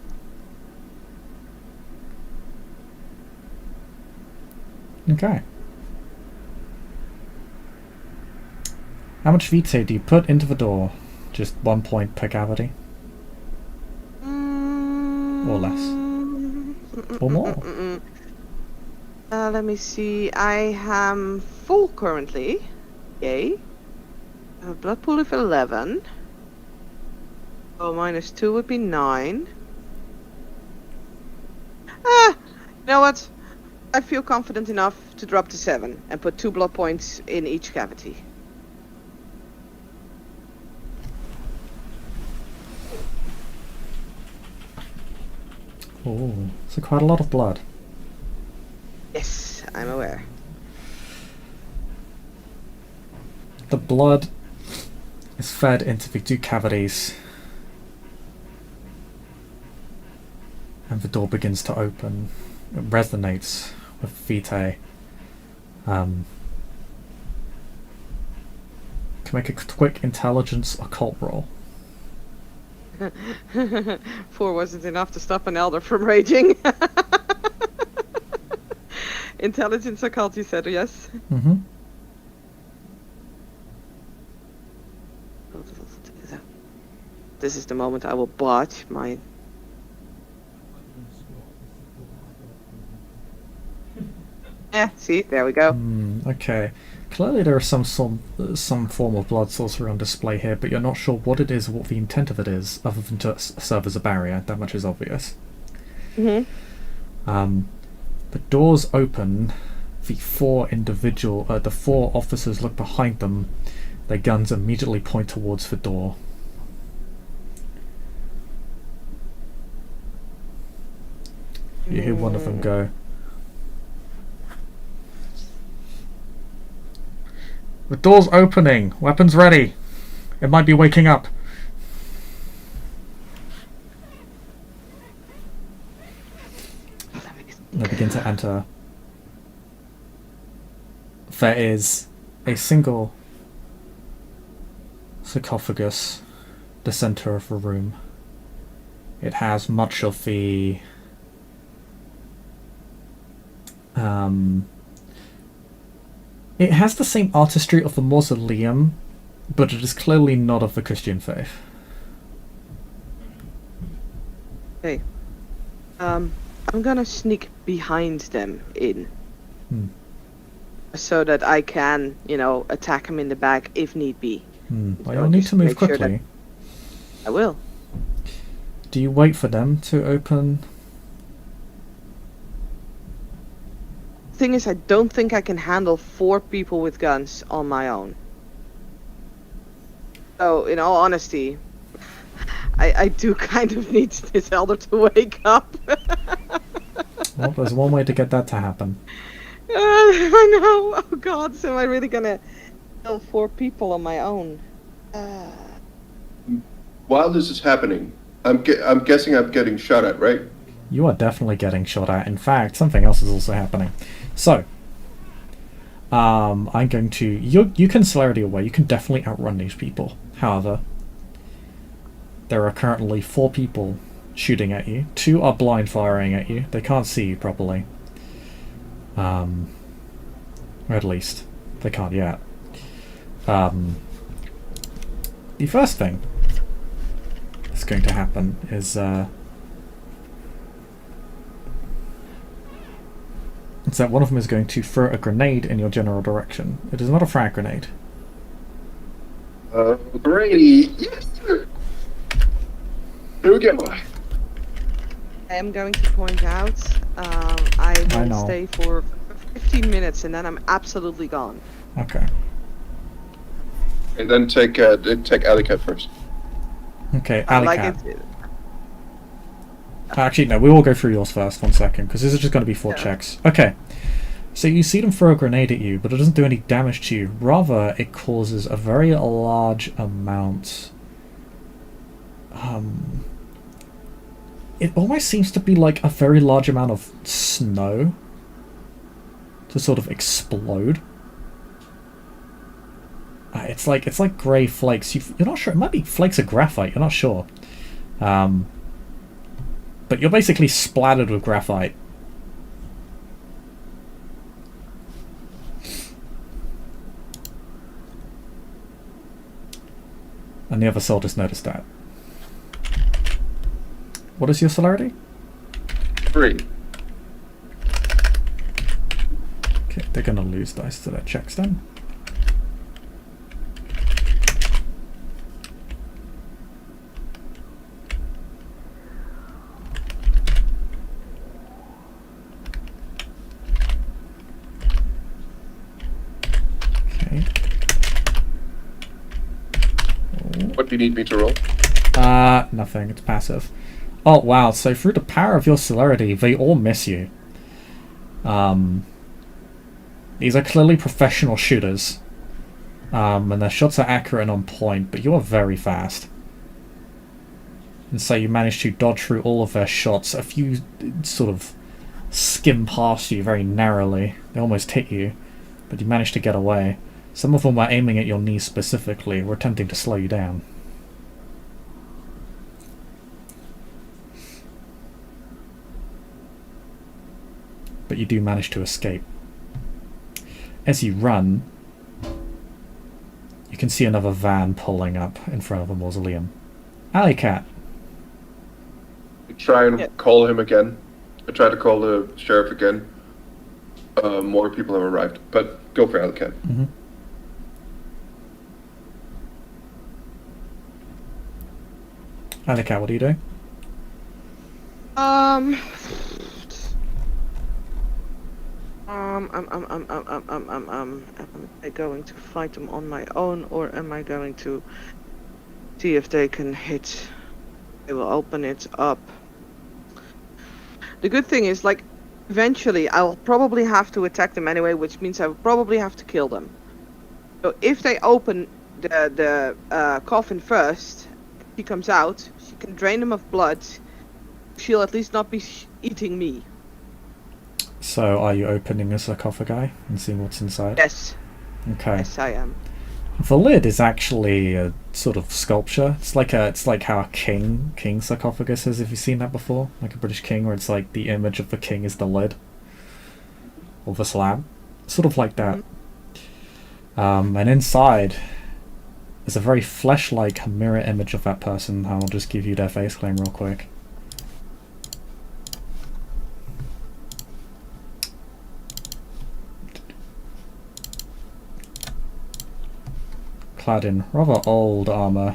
Okay. How much vitae do you put into the door? Just 1 point per cavity? Or less? Or more? Let me see. I am full currently. Yay. A blood pool of 11. Oh, minus 2 would be 9. You know what? I feel confident enough to drop to 7 and put 2 blood points in each cavity. Oh, so quite a lot of blood. Yes, I'm aware. The blood is fed into the 2 cavities, and the door begins to open. It resonates with vitae. Can make a quick intelligence occult roll. 4 wasn't enough to stop an elder from raging. Intelligence occult, you said, yes? Mm-hmm. This is the moment I will botch my... see, there we go. Okay. Clearly there is some form of blood sorcery on display here, but you're not sure what it is or what the intent of it is, other than to serve as a barrier. That much is obvious. Mm-hmm. The doors open. The 4 officers look behind them. Their guns immediately point towards the door. You hear one of them go, "The door's opening! Weapons ready! It might be waking up!" They begin to enter. There is a single sarcophagus, the center of the room. It has much of the it has the same artistry of the mausoleum, but it is clearly not of the Christian faith. Okay. I'm gonna sneak behind them in. So that I can, attack them in the back if need be. Well, you'll need to move quickly. I will. Do you wait for them to open? Thing is, I don't think I can handle 4 people with guns on my own. So, in all honesty, I do kind of need this elder to wake up. Well, there's one way to get that to happen. I know. Oh God, so am I really gonna kill 4 people on my own? While this is happening, I'm guessing I'm getting shot at, right? You are definitely getting shot at. In fact, something else is also happening. So, I'm going to... You can celerity away. You can definitely outrun these people. However, there are currently 4 people shooting at you. 2 are blind firing at you. They can't see you properly. Or at least, they can't yet. The first thing that's going to happen is... it's that one of them is going to throw a grenade in your general direction. It is not a frag grenade. Grady, yes, sir. Here we go. I am going to point out, I will stay for 15 minutes and then I'm absolutely gone. Okay. And then take Alycat first. Okay, Alycat. Actually, no, we will go through yours first, 1 second, because this is just going to be 4 checks. Okay, so you see them throw a grenade at you, but it doesn't do any damage to you. Rather, it causes a very large amount... it almost seems to be like a very large amount of snow to sort of explode. It's like grey flakes. You're not sure. It might be flakes of graphite. You're not sure. But you're basically splattered with graphite. And the other soldiers notice that. What is your celerity? 3. Okay, they're gonna lose dice to their checks then. Okay. What do you need me to roll? Nothing. It's passive. Oh, wow. So through the power of your celerity, they all miss you. These are clearly professional shooters. And their shots are accurate and on point, but you're very fast. And so you manage to dodge through all of their shots. A few sort of skim past you very narrowly. They almost hit you, but you managed to get away. Some of them were aiming at your knees specifically, were attempting to slow you down. But you do manage to escape. As you run, you can see another van pulling up in front of the mausoleum. Alycat. I try and call him again. I try to call the sheriff again. More people have arrived, but go for Alycat. Mm-hmm. Alycat, what are you doing? Am I going to fight them on my own, or am I going to see if they can hit? They will open it up. The good thing is, like, eventually I'll probably have to attack them anyway, which means I will probably have to kill them. So if they open the coffin first, she comes out, she can drain them of blood. She'll at least not be eating me. So, are you opening a sarcophagi and seeing what's inside? Yes. Okay. Yes, I am. The lid is actually a sort of sculpture. It's like how a king sarcophagus is. Have you seen that before? Like a British king, where it's like the image of the king is the lid or the slab, sort of like that. Mm-hmm. And inside is a very flesh-like mirror image of that person. I'll just give you their face claim real quick. Clad in rather old armor,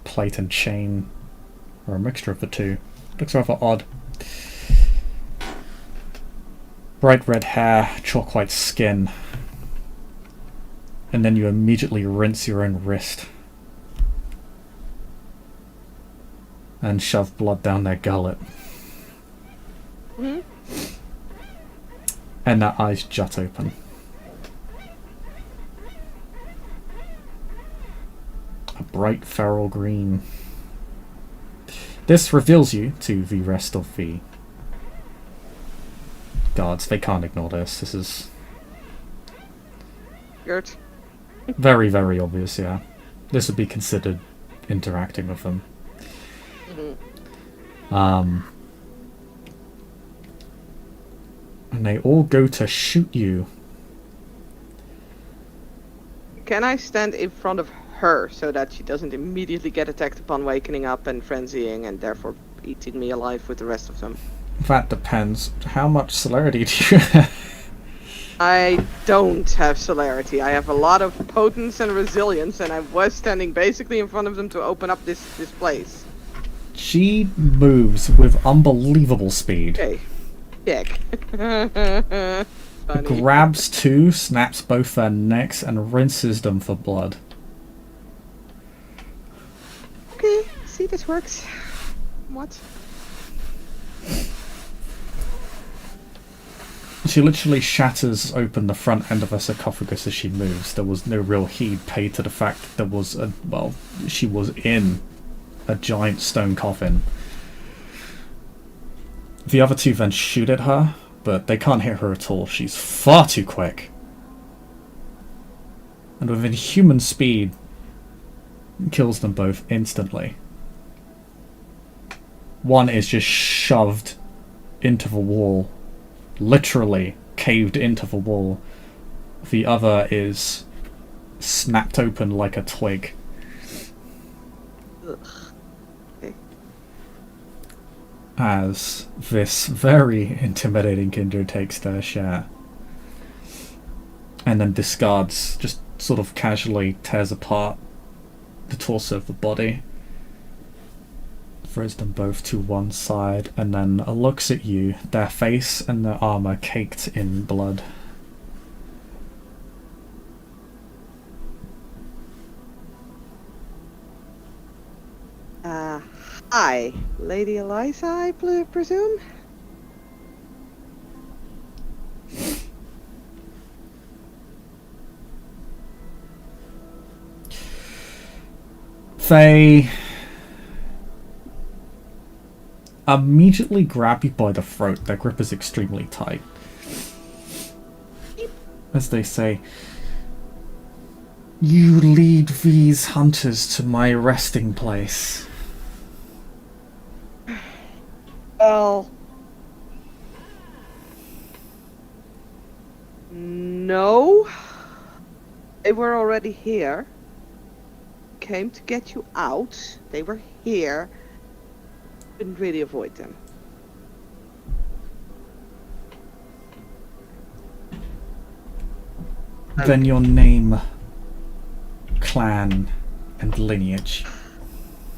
plate and chain, or a mixture of the two. Looks rather odd. Bright red hair, chalk white skin. And then you immediately rinse your own wrist. And shove blood down their gullet. Mm-hmm. And their eyes jut open. A bright feral green. This reveals you to the rest of the guards. They can't ignore this. This is Good. very, very obvious, yeah. This would be considered interacting with them. Mm-hmm. And they all go to shoot you. Can I stand in front of her so that she doesn't immediately get attacked upon waking up and frenzying and therefore eating me alive with the rest of them? That depends. How much celerity do you have? I don't have celerity. I have a lot of potence and resilience, and I was standing basically in front of them to open up this place. She moves with unbelievable speed. Okay. Check. Funny. Grabs two, snaps both their necks, and rinses them for blood. Okay, see, this works. What? She literally shatters open the front end of her sarcophagus as she moves. There was no real heed paid to the fact that there was a, well, she was in a giant stone coffin. The other two then shoot at her, but they can't hit her at all. She's far too quick. And within human speed, kills them both instantly. One is just shoved into the wall, literally caved into the wall. The other is snapped open like a twig. Ugh. Okay. As this very intimidating kindred takes their share. And then discards, just sort of casually tears apart the torso of the body. Throws them both to one side and then looks at you, their face and their armor caked in blood. Hi, Lady Eliza, I presume? They immediately grab you by the throat. Their grip is extremely tight. As they say, "You lead these hunters to my resting place." Well... No. They were already here. Came to get you out. They were here. Couldn't really avoid them. Then your name, clan, and lineage.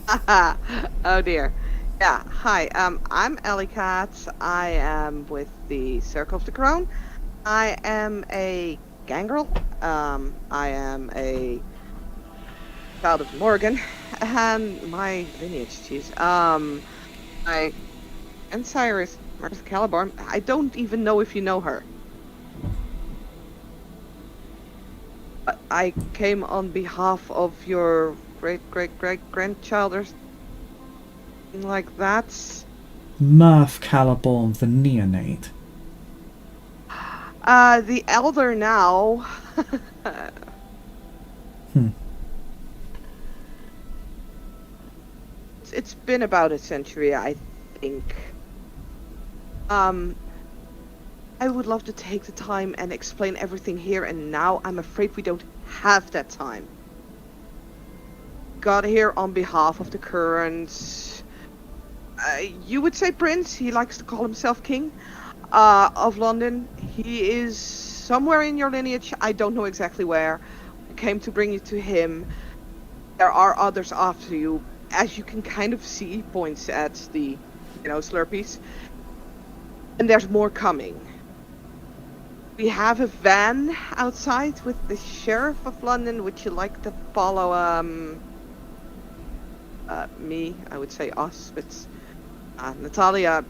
Oh dear. Yeah, hi, I'm Alycat. I am with the Circle of the Crown. I am a gangrel. I am a child of Morgan. And my lineage, jeez. My grandsire is Martha Caliborn. I don't even know if you know her. But I came on behalf of your great-great-great-grandchild or something like that. Murph Caliborn the Neonate. The elder now. It's been about a century, I think. I would love to take the time and explain everything here and now. I'm afraid we don't have that time. Got here on behalf of the current... you would say prince. He likes to call himself king. Of London. He is somewhere in your lineage. I don't know exactly where. I came to bring you to him. There are others after you. As you can kind of see, he points at the, Slurpees. And there's more coming. We have a van outside with the Sheriff of London. Would you like to follow, me? I would say us, but Natalia,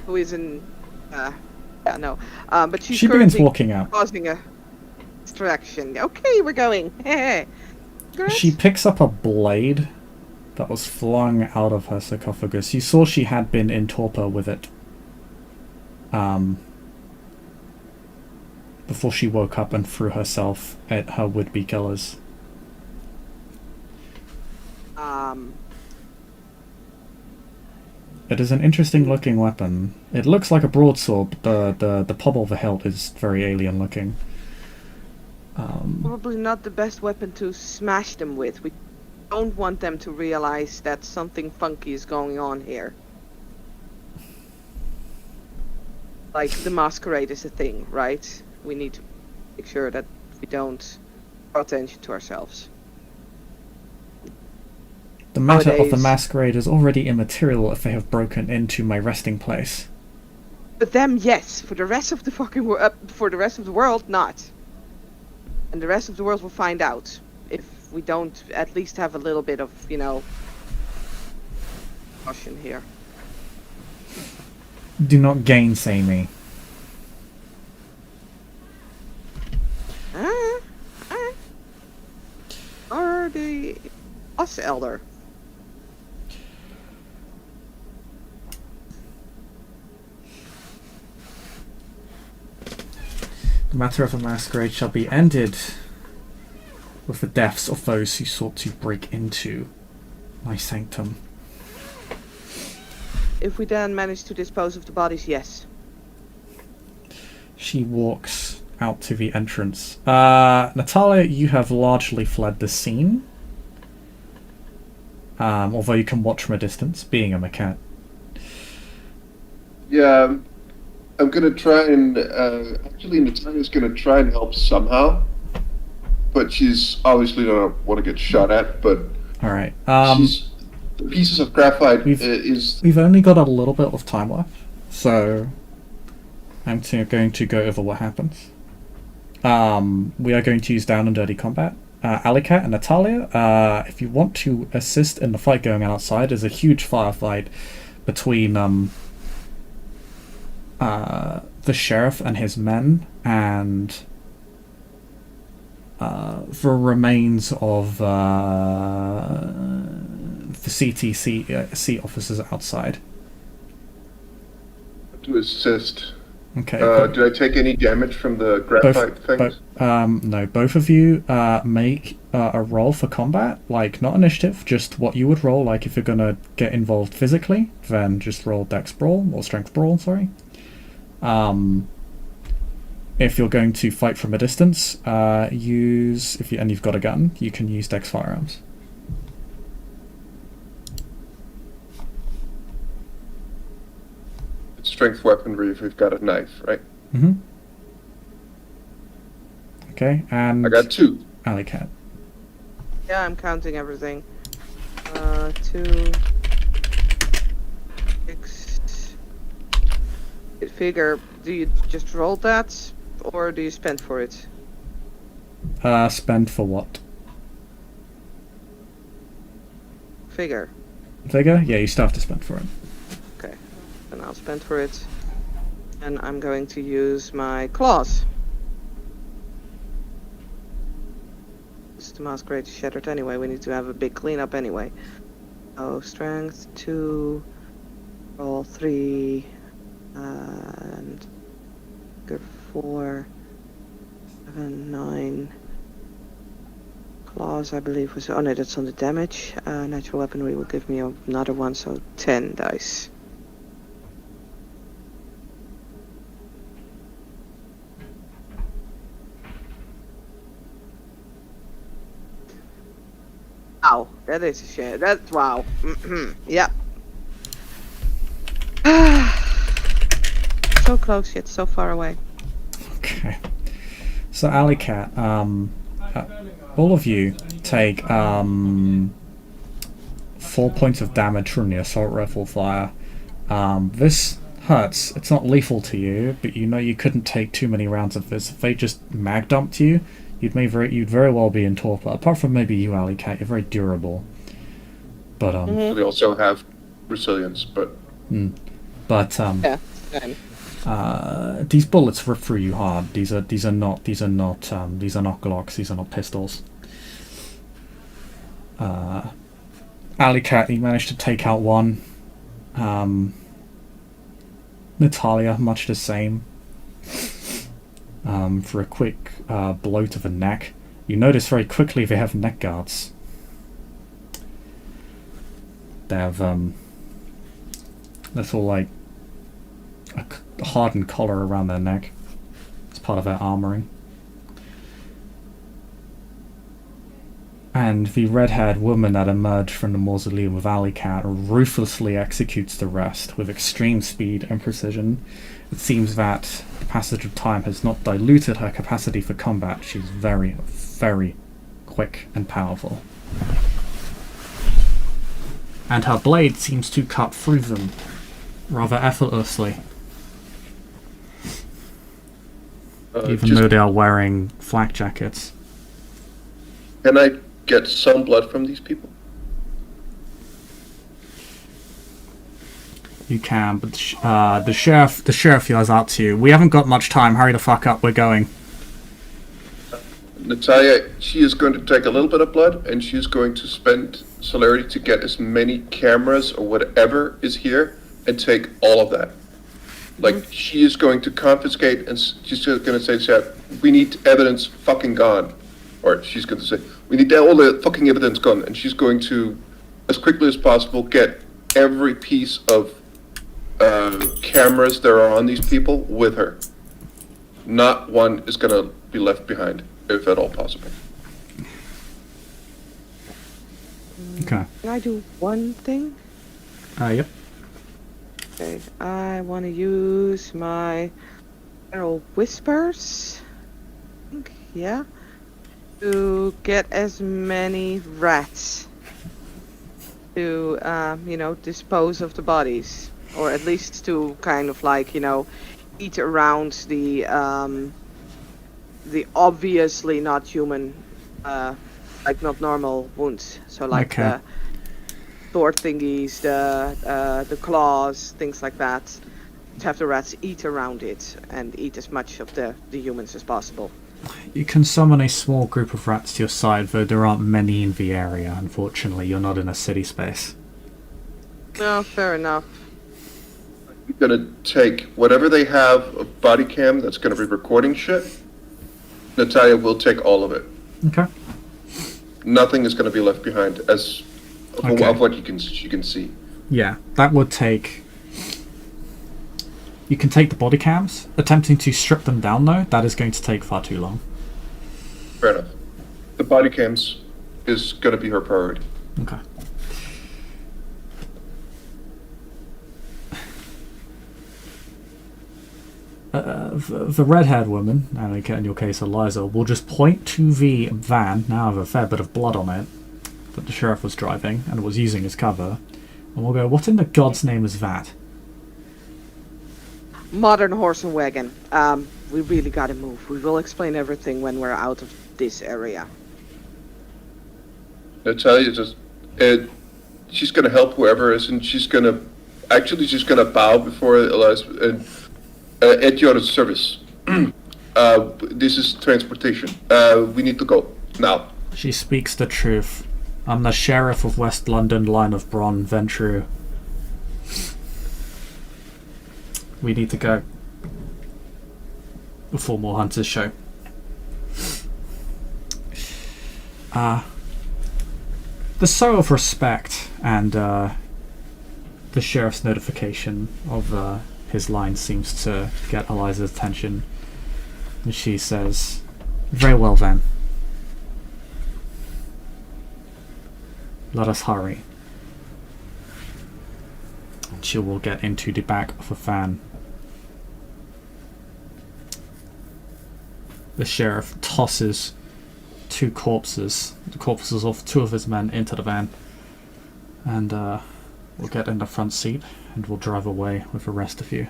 who is in, but She begins walking out. Causing a distraction. Okay, we're going. She picks up a blade that was flung out of her sarcophagus. You saw she had been in torpor with it. Before she woke up and threw herself at her would-be killers. It is an interesting looking weapon. It looks like a broadsword, but the pommel of the hilt is very alien looking. Probably not the best weapon to smash them with. We don't want them to realize that something funky is going on here. Like, the masquerade is a thing, right? We need to make sure that we don't draw attention to ourselves. The matter of the Nowadays- masquerade is already immaterial if they have broken into my resting place. But them, yes. For the rest of the for the rest of the world, not. And the rest of the world will find out if we don't at least have a little bit of, caution here. Do not gainsay me. Or the us elder. The matter of the masquerade shall be ended with the deaths of those who sought to break into my sanctum. If we then manage to dispose of the bodies, yes. She walks out to the entrance. Natalia, you have largely fled the scene. although you can watch from a distance, being a mechanic. Yeah, I'm gonna try and actually Natalia's gonna try and help somehow, but she's obviously don't want to get shot at. But All right. she's the pieces of graphite is We've only got a little bit of time left, so I'm going to go over what happens. We are going to use down and dirty combat. Alycat and Natalia, if you want to assist in the fight going on outside, there's a huge firefight between the sheriff and his men and the remains of the CTC officers outside. to assist. Okay. Did I take any damage from the graphite things? No, both of you make a roll for combat, like not initiative, just what you would roll. Like if you're gonna get involved physically, then just roll Dex Brawl or Strength Brawl. Sorry. If you're going to fight from a distance, and you've got a gun, you can use Dex Firearms. Strength weaponry if we've got a knife, right? Mm-hmm. Okay, and I got 2. Alycat. Yeah, I'm counting everything. 2, 6. Figure, do you just roll that, or do you spend for it? Spend for what? Figure. Vigor? Yeah, you still have to spend for it. Okay, and I'll spend for it. And I'm going to use my claws. The masquerade is shattered anyway. We need to have a big cleanup anyway. Oh, strength 2, roll 3, and good 4, 7, 9. Claws, I believe was. Oh no, that's on the damage. Natural weaponry will give me another one, so 10 dice. Wow, that is a shit. That's wow. Yep. So close yet so far away. Okay. So Alycat, all of you take 4 points of damage from the assault rifle fire. This hurts. It's not lethal to you, but you know you couldn't take too many rounds of this. If they just mag dumped you, you'd very well be in torpor. Apart from maybe you, Alycat, you're very durable. But They also have resilience, but Yeah. Same. these bullets rip through you hard. These are not Glocks. These are not pistols. Alycat, you managed to take out one. Natalia, much the same. For a quick blow to the neck. You notice very quickly they have neck guards. They have little like a hardened collar around their neck. It's part of their armoring. And the red-haired woman that emerged from the mausoleum with Alycat ruthlessly executes the rest with extreme speed and precision. It seems that the passage of time has not diluted her capacity for combat. She's very, very quick and powerful. And her blade seems to cut through them rather effortlessly. Even though they are wearing flak jackets. Can I get some blood from these people? You can, but the sheriff yells out to you. We haven't got much time. Hurry the fuck up. We're going. Natalia, she is going to take a little bit of blood, and she's going to spend celerity to get as many cameras or whatever is here, and take all of that. Like, she is going to confiscate, and she's just going to say, "Chat, we need evidence fucking gone." Or she's going to say, "We need all the fucking evidence gone," and she's going to, as quickly as possible, get every piece of cameras there are on these people with her. Not one is going to be left behind, if at all possible. Okay. Can I do one thing? Yep. Okay, I want to use my Feral Whispers. I think, yeah. To get as many rats to, dispose of the bodies. Or at least to kind of like, eat around the obviously not human, like not normal wounds. So like Okay. the sword thingies, the claws, things like that. To have the rats eat around it and eat as much of the humans as possible. You can summon a small group of rats to your side, though there aren't many in the area. Unfortunately, you're not in a city space. No, fair enough. You're gonna take whatever they have of body cam that's gonna be recording shit. Natalia will take all of it. Okay. Nothing is gonna be left behind as Okay. of what you can see. Yeah, that would take... You can take the body cams. Attempting to strip them down, though, that is going to take far too long. Fair enough. The body cams is gonna be her priority. Okay. The red-haired woman, and in your case Eliza, will just point to the van, now with a fair bit of blood on it, that the sheriff was driving and was using as cover, and we'll go, what in the god's name is that? Modern horse and wagon. We really gotta move. We will explain everything when we're out of this area. Natalia just, she's gonna help whoever is, and she's gonna bow before Eliza and at your service. This is transportation. We need to go now. She speaks the truth. I'm the sheriff of West London, line of Bron, Ventru. We need to go before more hunters show. The show of respect and the sheriff's notification of his line seems to get Eliza's attention, and she says, "Very well then. Let us hurry." And she will get into the back of a van. The sheriff tosses the corpses of two of his men, into the van, and we'll get in the front seat and we'll drive away with the rest of you.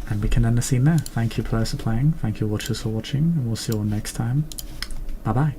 And we can end the scene there. Thank you players for playing, thank you watchers for watching, and we'll see you all next time. Bye bye.